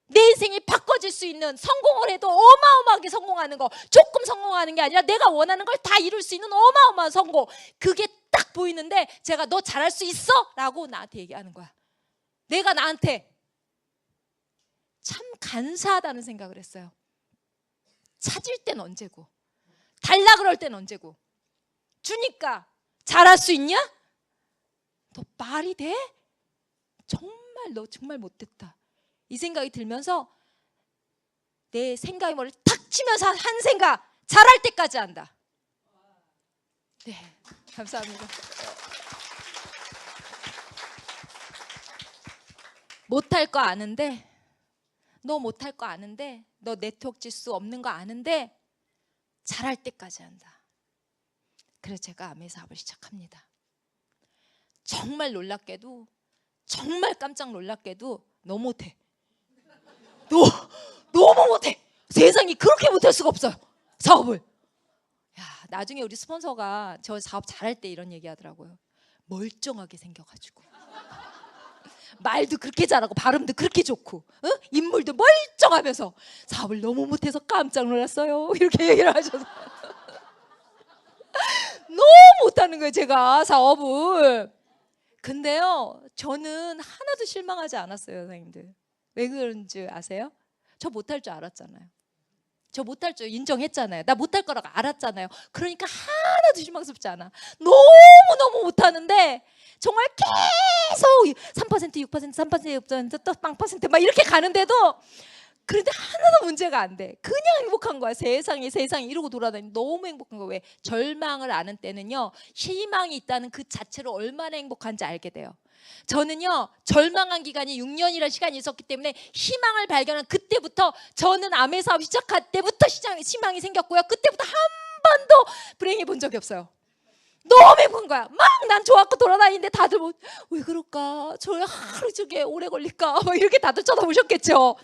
내 인생이 바꿔질 수 있는, 성공을 해도 어마어마하게 성공하는 거, 조금 성공하는 게 아니라 내가 원하는 걸 다 이룰 수 있는 어마어마한 성공. 그게 딱 보이는데 제가 너 잘할 수 있어? 라고 나한테 얘기하는 거야. 내가 나한테 참 간사하다는 생각을 했어요. 찾을 땐 언제고 달라 그럴 땐 언제고 주니까 잘할 수 있냐? 너 말이 돼? 정말 너 정말 못됐다. 이 생각이 들면서 내 생각의 머리를 탁 치면서 한 생각, 잘할 때까지 한다. 네, 감사합니다. 못할 거 아는데, 너 못할 거 아는데, 너 네트워크 지수 없는 거 아는데 잘할 때까지 한다. 그래서 제가 아메 사업을 시작합니다. 정말 놀랍게도, 정말 깜짝 놀랍게도 너무 못해. 너무 못해. 세상에 그렇게 못할 수가 없어요. 사업을. 야, 나중에 우리 스폰서가 저 사업 잘할 때 이런 얘기 하더라고요. 멀쩡하게 생겨가지고 말도 그렇게 잘하고 발음도 그렇게 좋고 인물도 멀쩡하면서 사업을 너무 못해서 깜짝 놀랐어요. 이렇게 얘기를 하셔서 너무 못하는 거예요. 제가 사업을. 근데요 저는 하나도 실망하지 않았어요. 선생님들 왜 그런지 아세요? 저 못할 줄 알았잖아요. 저 못할 줄 인정했잖아요. 나 못할 거라고 알았잖아요. 그러니까 하나도 실망스럽지 않아. 너무너무 못하는데 정말 계속 3%, 6%, 3%, 6%, 또 0% 막 이렇게 가는데도 그런데 하나도 문제가 안 돼. 그냥 행복한 거야. 세상에 이러고 돌아다니는 너무 행복한 거야. 왜? 절망을 아는 때는요 희망이 있다는 그 자체로 얼마나 행복한지 알게 돼요. 저는요 절망한 기간이 6년이라는 시간이 있었기 때문에 희망을 발견한 그때부터 저는 아메 사업 시작할 때부터 희망이 생겼고요. 그때부터 한 번도 불행해 본 적이 없어요. 너무 행복한 거야. 막 난 좋아갖고 돌아다니는데 다들 뭐 왜 그럴까? 저 하루 저게 오래 걸릴까? 뭐 이렇게 다들 쳐다보셨겠죠.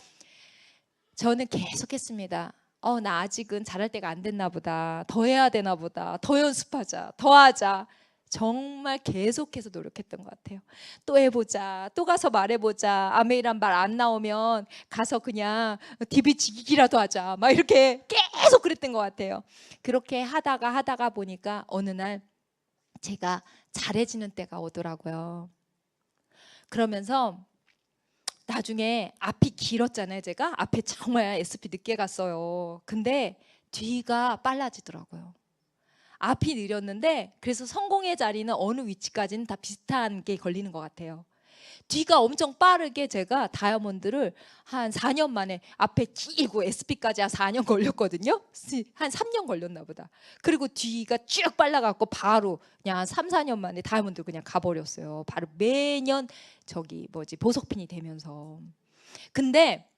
저는 계속했습니다. 나 아직은 잘할 때가 안 됐나 보다. 더 해야 되나 보다. 더 연습하자. 더 하자. 정말 계속해서 노력했던 것 같아요. 또 해보자. 또 가서 말해보자. 아메이란 말 안 나오면 가서 그냥 디비지기기라도 하자. 막 이렇게 계속 그랬던 것 같아요. 그렇게 하다가 보니까 어느 날 제가 잘해지는 때가 오더라고요. 그러면서 나중에 앞이 길었잖아요. 제가 앞에 정말 SP 늦게 갔어요. 근데 뒤가 빨라지더라고요. 앞이 느렸는데 그래서 성공의 자리는 어느 위치까지는 다 비슷한 게 걸리는 것 같아요. 뒤가 엄청 빠르게 제가 다이아몬드를 한 4년 만에, 앞에 길고 SP까지 한 4년 걸렸거든요. 한 3년 걸렸나 보다. 그리고 뒤가 쭉 빨라갖고 바로 그냥 한 3, 4년 만에 다이아몬드 그냥 가버렸어요. 바로 매년 보석핀이 되면서. 근데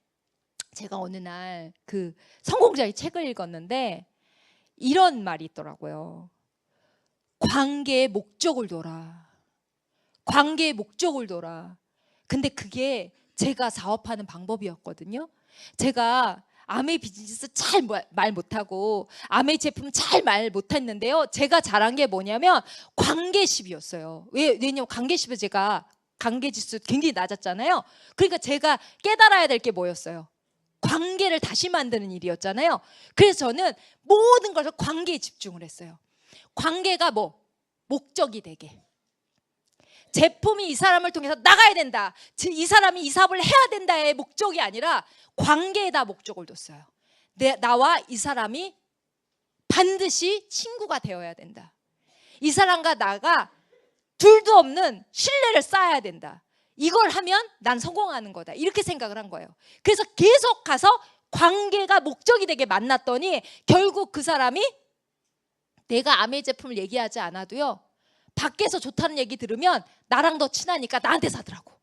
제가 어느 날 그 성공자의 책을 읽었는데 이런 말이 있더라고요. 관계의 목적을 둬라. 관계의 목적을 둬라. 근데 그게 제가 사업하는 방법이었거든요. 제가 아메이 비즈니스 잘 말 못하고 아메이 제품 잘 말 못했는데요. 제가 잘한 게 뭐냐면 관계십이었어요. 왜냐면 관계십에 제가 관계지수 굉장히 낮았잖아요. 그러니까 제가 깨달아야 될 게 뭐였어요? 관계를 다시 만드는 일이었잖아요. 그래서 저는 모든 것을 관계에 집중을 했어요. 관계가 목적이 되게. 제품이 이 사람을 통해서 나가야 된다. 이 사람이 이 사업을 해야 된다의 목적이 아니라 관계에다 목적을 뒀어요. 나와 이 사람이 반드시 친구가 되어야 된다. 이 사람과 나가 둘도 없는 신뢰를 쌓아야 된다. 이걸 하면 난 성공하는 거다. 이렇게 생각을 한 거예요. 그래서 계속 가서 관계가 목적이 되게 만났더니 결국 그 사람이 내가 아메이 제품을 얘기하지 않아도요, 밖에서 좋다는 얘기 들으면 나랑 더 친하니까 나한테 사더라고.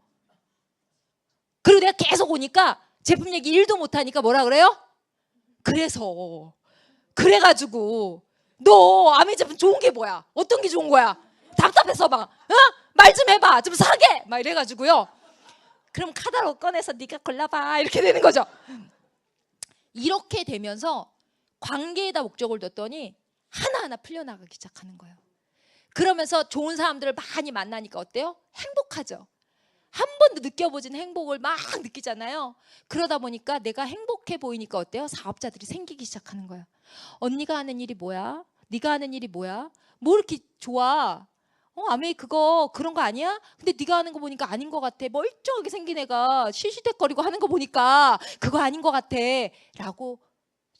그리고 내가 계속 오니까 제품 얘기 1도 못하니까 뭐라 그래요? 그래가지고 너 아메이 제품 좋은 게 뭐야? 어떤 게 좋은 거야? 답답해서 막 말 좀 해봐. 좀 사게. 막 이래가지고요. 그럼 카달로 꺼내서 네가 골라봐. 이렇게 되는 거죠. 이렇게 되면서 관계에다 목적을 뒀더니 하나하나 풀려나가기 시작하는 거예요. 그러면서 좋은 사람들을 많이 만나니까 어때요? 행복하죠. 한 번도 느껴보진 행복을 막 느끼잖아요. 그러다 보니까 내가 행복해 보이니까 어때요? 사업자들이 생기기 시작하는 거예요. 언니가 하는 일이 뭐야? 네가 하는 일이 뭐야? 뭐 이렇게 좋아? 아메이 그런 거 아니야? 근데 네가 하는 거 보니까 아닌 것 같아. 멀쩡하게 생긴 애가 시시대거리고 하는 거 보니까 그거 아닌 것 같아. 라고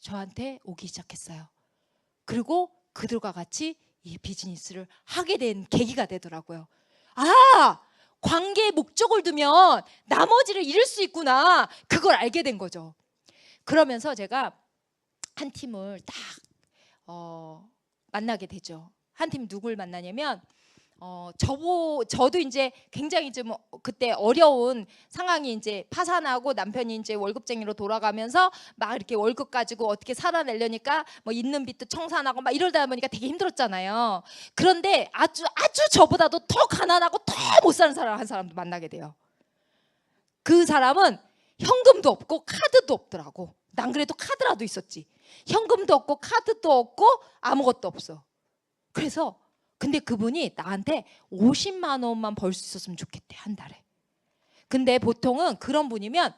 저한테 오기 시작했어요. 그리고 그들과 같이 이 비즈니스를 하게 된 계기가 되더라고요. 아, 관계에 목적을 두면 나머지를 잃을 수 있구나. 그걸 알게 된 거죠. 그러면서 제가 한 팀을 딱 만나게 되죠. 한 팀 누굴 만나냐면 저도 이제 굉장히 좀 그때 어려운 상황이 이제 파산하고 남편이 이제 월급쟁이로 돌아가면서 막 이렇게 월급 가지고 어떻게 살아내려니까 뭐 있는 빚도 청산하고 막 이러다 보니까 되게 힘들었잖아요. 그런데 아주 저보다도 더 가난하고 더 못 사는 사람 한 사람도 만나게 돼요. 그 사람은 현금도 없고 카드도 없더라고. 난 그래도 카드라도 있었지. 현금도 없고 카드도 없고 아무것도 없어. 그래서 근데 그분이 나한테 50만 원만 벌 수 있었으면 좋겠대, 한 달에. 근데 보통은 그런 분이면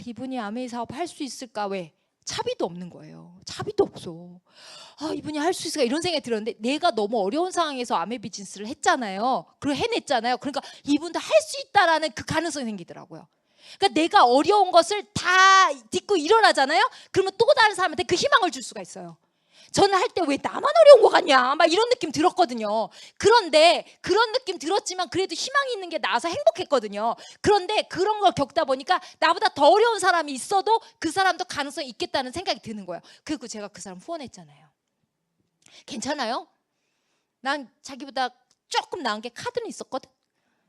이분이 아메이 사업 할 수 있을까? 왜? 차비도 없는 거예요. 차비도 없어. 이분이 할 수 있을까? 이런 생각이 들었는데 내가 너무 어려운 상황에서 아메이 비즈니스를 했잖아요. 그리고 해냈잖아요. 그러니까 이분도 할 수 있다라는 그 가능성이 생기더라고요. 그러니까 내가 어려운 것을 다 딛고 일어나잖아요. 그러면 또 다른 사람한테 그 희망을 줄 수가 있어요. 저는 할 때 왜 나만 어려운 거 같냐 막 이런 느낌 들었거든요. 그런데 그런 느낌 들었지만 그래도 희망이 있는 게 나아서 행복했거든요. 그런데 그런 걸 겪다 보니까 나보다 더 어려운 사람이 있어도 그 사람도 가능성이 있겠다는 생각이 드는 거예요. 그리고 제가 그 사람 후원했잖아요. 괜찮아요? 난 자기보다 조금 나은 게 카드는 있었거든.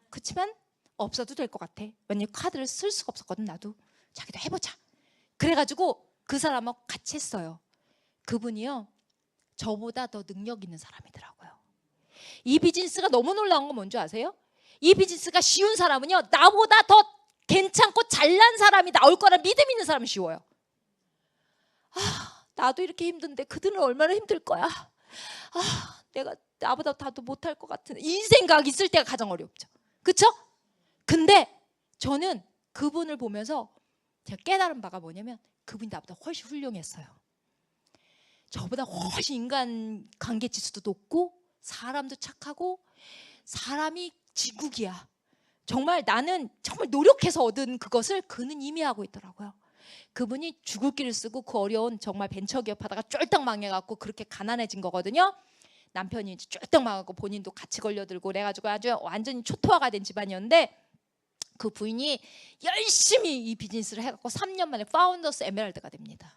그렇지만 없어도 될 것 같아. 왜냐면 카드를 쓸 수가 없었거든. 나도 자기도 해보자. 그래가지고 그 사람하고 같이 했어요. 그분이요, 저보다 더 능력 있는 사람이더라고요. 이 비즈니스가 너무 놀라운 건 뭔지 아세요? 이 비즈니스가 쉬운 사람은요, 나보다 더 괜찮고 잘난 사람이 나올 거란 믿음 있는 사람은 쉬워요. 나도 이렇게 힘든데 그들은 얼마나 힘들 거야. 내가 나보다 다도 못할 것 같은 이 생각 있을 때가 가장 어렵죠. 그렇죠? 근데 저는 그분을 보면서 제가 깨달은 바가 뭐냐면 그분이 나보다 훨씬 훌륭했어요. 저보다 훨씬 인간 관계 지수도 높고 사람도 착하고 사람이 지국이야. 정말 나는 정말 노력해서 얻은 그것을 그는 이미 하고 있더라고요. 그분이 죽을 길을 쓰고 그 어려운 정말 벤처기업 하다가 쫄딱 망해갖고 그렇게 가난해진 거거든요. 남편이 이제 쫄딱 망하고 본인도 같이 걸려들고 그래가지고 아주 완전히 초토화가 된 집안이었는데, 그 부인이 열심히 이 비즈니스를 해갖고 3년 만에 파운더스 에메랄드가 됩니다.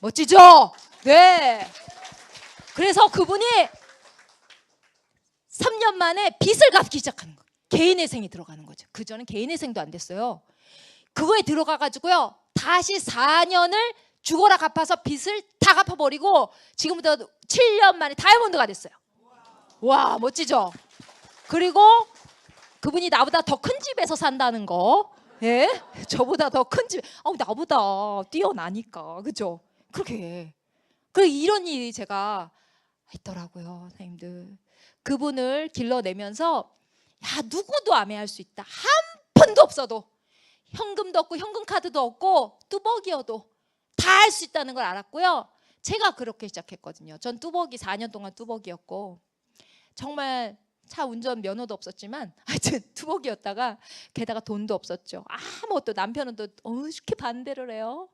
멋지죠? 네. 그래서 그분이 3년 만에 빚을 갚기 시작하는 거예요. 개인회생이 들어가는 거죠. 그전엔 개인회생도 안 됐어요. 그거에 들어가가지고요, 다시 4년을 죽어라 갚아서 빚을 다 갚아버리고 지금부터 7년 만에 다이아몬드가 됐어요. 와, 멋지죠? 그리고 그분이 나보다 더 큰 집에서 산다는 거, 예? 저보다 더 큰 집, 나보다 뛰어나니까, 그죠? 그렇게. 그 이런 일이 제가 있더라고요, 선생님들. 그분을 길러내면서 야, 누구도 암해할 수 있다. 한 푼도 없어도, 현금도 없고 현금 카드도 없고 뚜벅이어도 다 할 수 있다는 걸 알았고요. 제가 그렇게 시작했거든요. 전 뚜벅이 4년 동안 뚜벅이였고, 정말 차 운전 면허도 없었지만 하여튼 뚜벅이였다가, 게다가 돈도 없었죠. 아무것도. 남편은 또 이렇게 반대를 해요.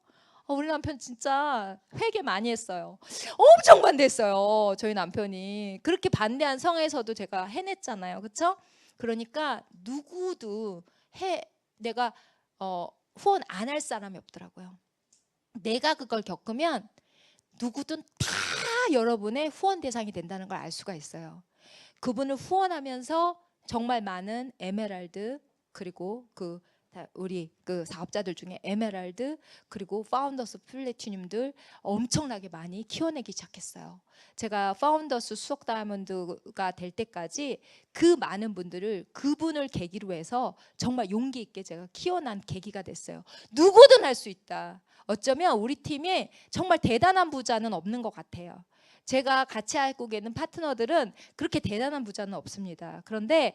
우리 남편 진짜 회개 많이 했어요. 엄청 반대했어요. 저희 남편이. 그렇게 반대한 성에서도 제가 해냈잖아요. 그렇죠? 그러니까 누구도 내가 후원 안 할 사람이 없더라고요. 내가 그걸 겪으면 누구든 다 여러분의 후원 대상이 된다는 걸 알 수가 있어요. 그분을 후원하면서 정말 많은 에메랄드, 그리고 우리 그 사업자들 중에 에메랄드, 그리고 파운더스 플래티늄들 엄청나게 많이 키워내기 시작했어요. 제가 파운더스 수석 다이아몬드가 될 때까지 그 많은 분들을, 그분을 계기로 해서 정말 용기 있게 제가 키워난 계기가 됐어요. 누구든 할 수 있다. 어쩌면 우리 팀에 정말 대단한 부자는 없는 것 같아요. 제가 같이 알고 계는 파트너들은 그렇게 대단한 부자는 없습니다. 그런데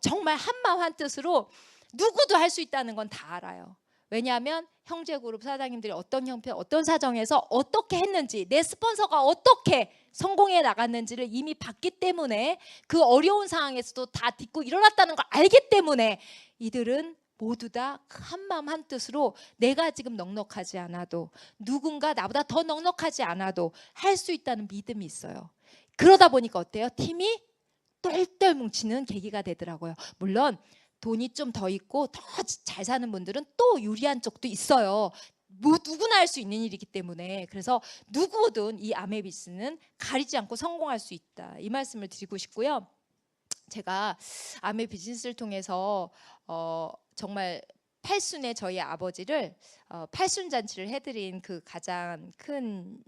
정말 한마음 한뜻으로 누구도 할 수 있다는 건 다 알아요. 왜냐하면 형제그룹 사장님들이 어떤 형편, 어떤 사정에서 어떻게 했는지, 내 스폰서가 어떻게 성공해 나갔는지를 이미 봤기 때문에, 그 어려운 상황에서도 다 딛고 일어났다는 걸 알기 때문에 이들은 모두 다 한마음 한뜻으로 내가 지금 넉넉하지 않아도, 누군가 나보다 더 넉넉하지 않아도 할 수 있다는 믿음이 있어요. 그러다 보니까 어때요? 팀이 똘똘 뭉치는 계기가 되더라고요. 물론 돈이 좀 더 있고 더 잘 사는 분들은 또 유리한 쪽도 있어요. 누구나 할 수 있는 일이기 때문에. 그래서 누구든 이 아메비스는 가리지 않고 성공할 수 있다, 이 말씀을 드리고 싶고요. 제가 아메 비즈니스를 통해서 정말 팔순의 저희 아버지를 팔순 잔치를 해드린 그 가장 큰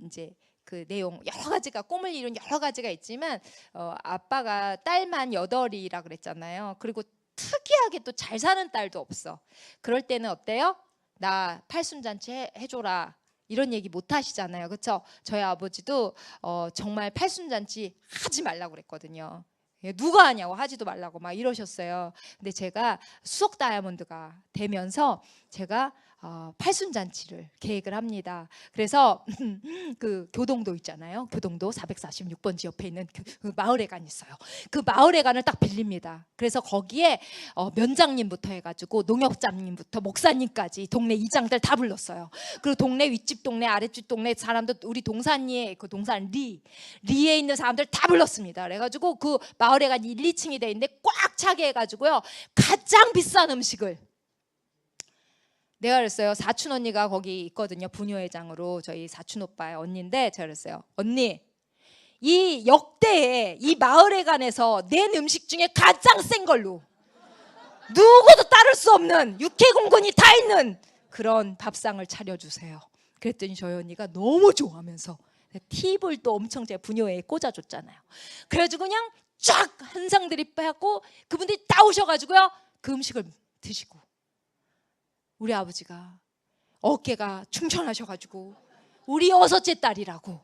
이제 그 내용, 여러 가지가, 꿈을 이룬 여러 가지가 있지만 아빠가 딸만 8이라 그랬잖아요. 그리고 특이하게 또 잘 사는 딸도 없어. 그럴 때는 어때요? 나 팔순잔치 해줘라, 이런 얘기 못 하시잖아요. 그렇죠? 저희 아버지도 정말 팔순잔치 하지 말라고 그랬거든요. 누가 하냐고, 하지도 말라고 막 이러셨어요. 근데 제가 수석 다이아몬드가 되면서 제가 팔순잔치를 계획을 합니다. 그래서 그 교동도 있잖아요. 교동도 446번지 옆에 있는 그 마을회관이 있어요. 그 마을회관을 딱 빌립니다. 그래서 거기에 면장님부터 해가지고 농협장님부터 목사님까지 동네 이장들 다 불렀어요. 그리고 동네 윗집 동네 아랫집 동네 사람들, 우리 동산리에 그 동산 리에 있는 사람들 다 불렀습니다. 그래가지고 그 마을회관 1, 2층이 돼 있는데 꽉 차게 해가지고요, 가장 비싼 음식을, 내가 그랬어요. 사촌 언니가 거기 있거든요. 부녀회장으로. 저희 사촌 오빠의 언니인데, 제가 그랬어요. 언니, 이 역대에 이 마을회관에서 낸 음식 중에 가장 센 걸로, 누구도 따를 수 없는 육해공군이 다 있는 그런 밥상을 차려주세요. 그랬더니 저희 언니가 너무 좋아하면서 팁을 또 엄청 제가 부녀회에 꽂아줬잖아요. 그래가지고 그냥 쫙 한 상들이 빼고 그분들이 다 오셔가지고요, 그 음식을 드시고, 우리 아버지가 어깨가 충천하셔가지고 우리 6째 딸이라고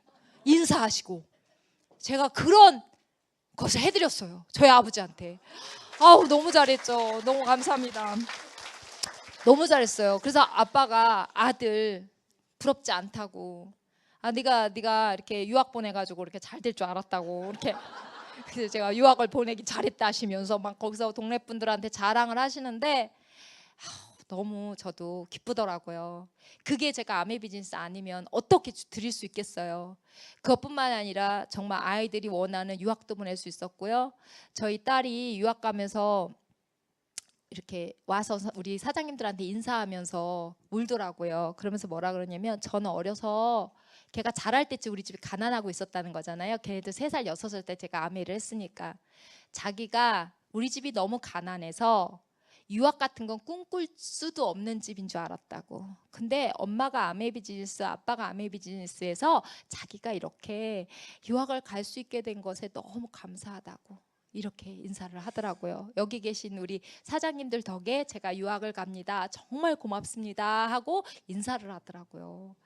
인사하시고, 제가 그런 것을 해드렸어요, 저희 아버지한테. 아우, 너무 잘했죠. 너무 감사합니다. 너무 잘했어요. 그래서 아빠가 아들 부럽지 않다고, 네가 이렇게 유학 보내가지고 이렇게 잘 될 줄 알았다고, 이렇게 그래서 제가 유학을 보내기 잘했다 하시면서 막 거기서 동네 분들한테 자랑을 하시는데 너무 저도 기쁘더라고요. 그게 제가 아메 비즈니스 아니면 어떻게 드릴 수 있겠어요. 그것뿐만 아니라 정말 아이들이 원하는 유학도 보낼 수 있었고요. 저희 딸이 유학 가면서 이렇게 와서 우리 사장님들한테 인사하면서 울더라고요. 그러면서 뭐라 그러냐면, 저는 어려서 걔가 자랄 때쯤 우리 집이 가난하고 있었다는 거잖아요. 걔네들 3살 6살 때 제가 아메를 했으니까 자기가 우리 집이 너무 가난해서 유학 같은 건 꿈꿀 수도 없는 집인 줄 알았다고. 근데 엄마가 아메 비즈니스, 아빠가 아메 비즈니스에서 자기가 이렇게 유학을 갈 수 있게 된 것에 너무 감사하다고 이렇게 인사를 하더라고요. 여기 계신 우리 사장님들 덕에 제가 유학을 갑니다, 정말 고맙습니다 하고 인사를 하더라고요.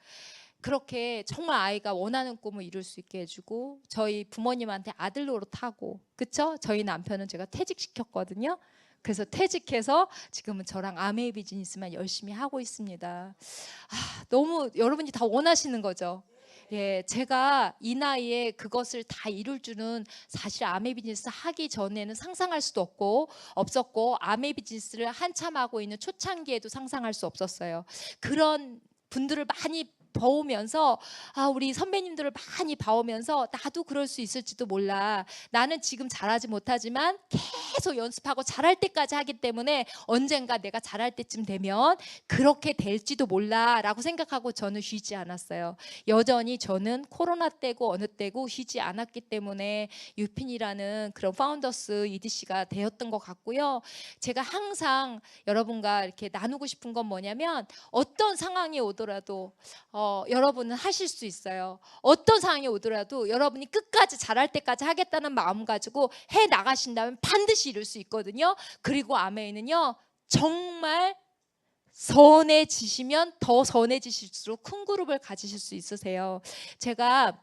그렇게 정말 아이가 원하는 꿈을 이룰 수 있게 해주고, 저희 부모님한테 아들 노릇하고, 그쵸? 저희 남편은 제가 퇴직시켰거든요. 그래서 퇴직해서 지금은 저랑 아메 비즈니스만 열심히 하고 있습니다. 너무 여러분이 다 원하시는 거죠. 예, 제가 이 나이에 그것을 다 이룰 줄은 사실 아메 비즈니스 하기 전에는 상상할 수도 없었고 아메 비즈니스를 한참 하고 있는 초창기에도 상상할 수 없었어요. 그런 분들을 많이 봐오면서, 우리 선배님들을 많이 봐오면서 나도 그럴 수 있을지도 몰라. 나는 지금 잘하지 못하지만 계속 연습하고 잘할 때까지 하기 때문에 언젠가 내가 잘할 때쯤 되면 그렇게 될지도 몰라 라고 생각하고 저는 쉬지 않았어요. 여전히 저는 코로나 때고 어느 때고 쉬지 않았기 때문에 유핀이라는 그런 파운더스 EDC가 되었던 것 같고요. 제가 항상 여러분과 이렇게 나누고 싶은 건 뭐냐면, 어떤 상황이 오더라도 여러분은 하실 수 있어요. 어떤 상황이 오더라도 여러분이 끝까지 잘할 때까지 하겠다는 마음 가지고 해 나가신다면 반드시 이룰 수 있거든요. 그리고 아메이는요, 정말 선해지시면 더 선해지실수록 큰 그룹을 가지실 수 있으세요. 제가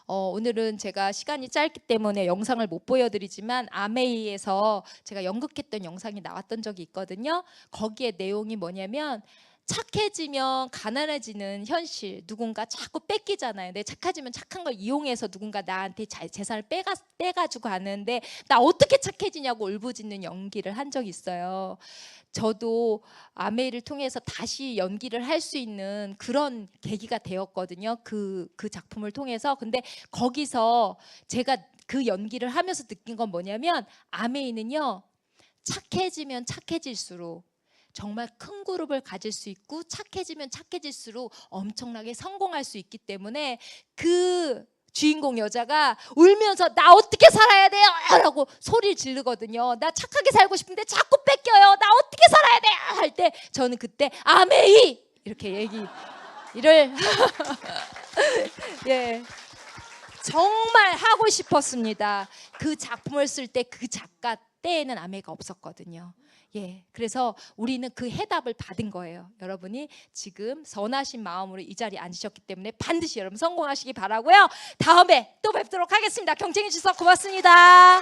오늘은 제가 시간이 짧기 때문에 영상을 못 보여드리지만 아메이에서 제가 연극했던 영상이 나왔던 적이 있거든요. 거기에 내용이 뭐냐면, 착해지면 가난해지는 현실, 누군가 자꾸 뺏기잖아요. 내 착해지면 착한 걸 이용해서 누군가 나한테 재산을 빼가지고 가는데 나 어떻게 착해지냐고 울부짖는 연기를 한 적이 있어요. 저도 아메이를 통해서 다시 연기를 할 수 있는 그런 계기가 되었거든요. 그 작품을 통해서. 근데 거기서 제가 그 연기를 하면서 느낀 건 뭐냐면, 아메이는요, 착해지면 착해질수록 정말 큰 그룹을 가질 수 있고, 착해지면 착해질수록 엄청나게 성공할 수 있기 때문에 그 주인공 여자가 울면서 나 어떻게 살아야 돼요? 라고 소리를 지르거든요. 나 착하게 살고 싶은데 자꾸 뺏겨요. 나 어떻게 살아야 돼요? 할 때 저는 그때 아메이 이렇게 얘기를 예, 정말 하고 싶었습니다. 그 작품을 쓸 때 그 작가 때에는 아메이가 없었거든요. 예, 그래서 우리는 그 해답을 받은 거예요. 여러분이 지금 선하신 마음으로 이 자리에 앉으셨기 때문에 반드시 여러분 성공하시기 바라고요. 다음에 또 뵙도록 하겠습니다. 경청해 주셔서 고맙습니다.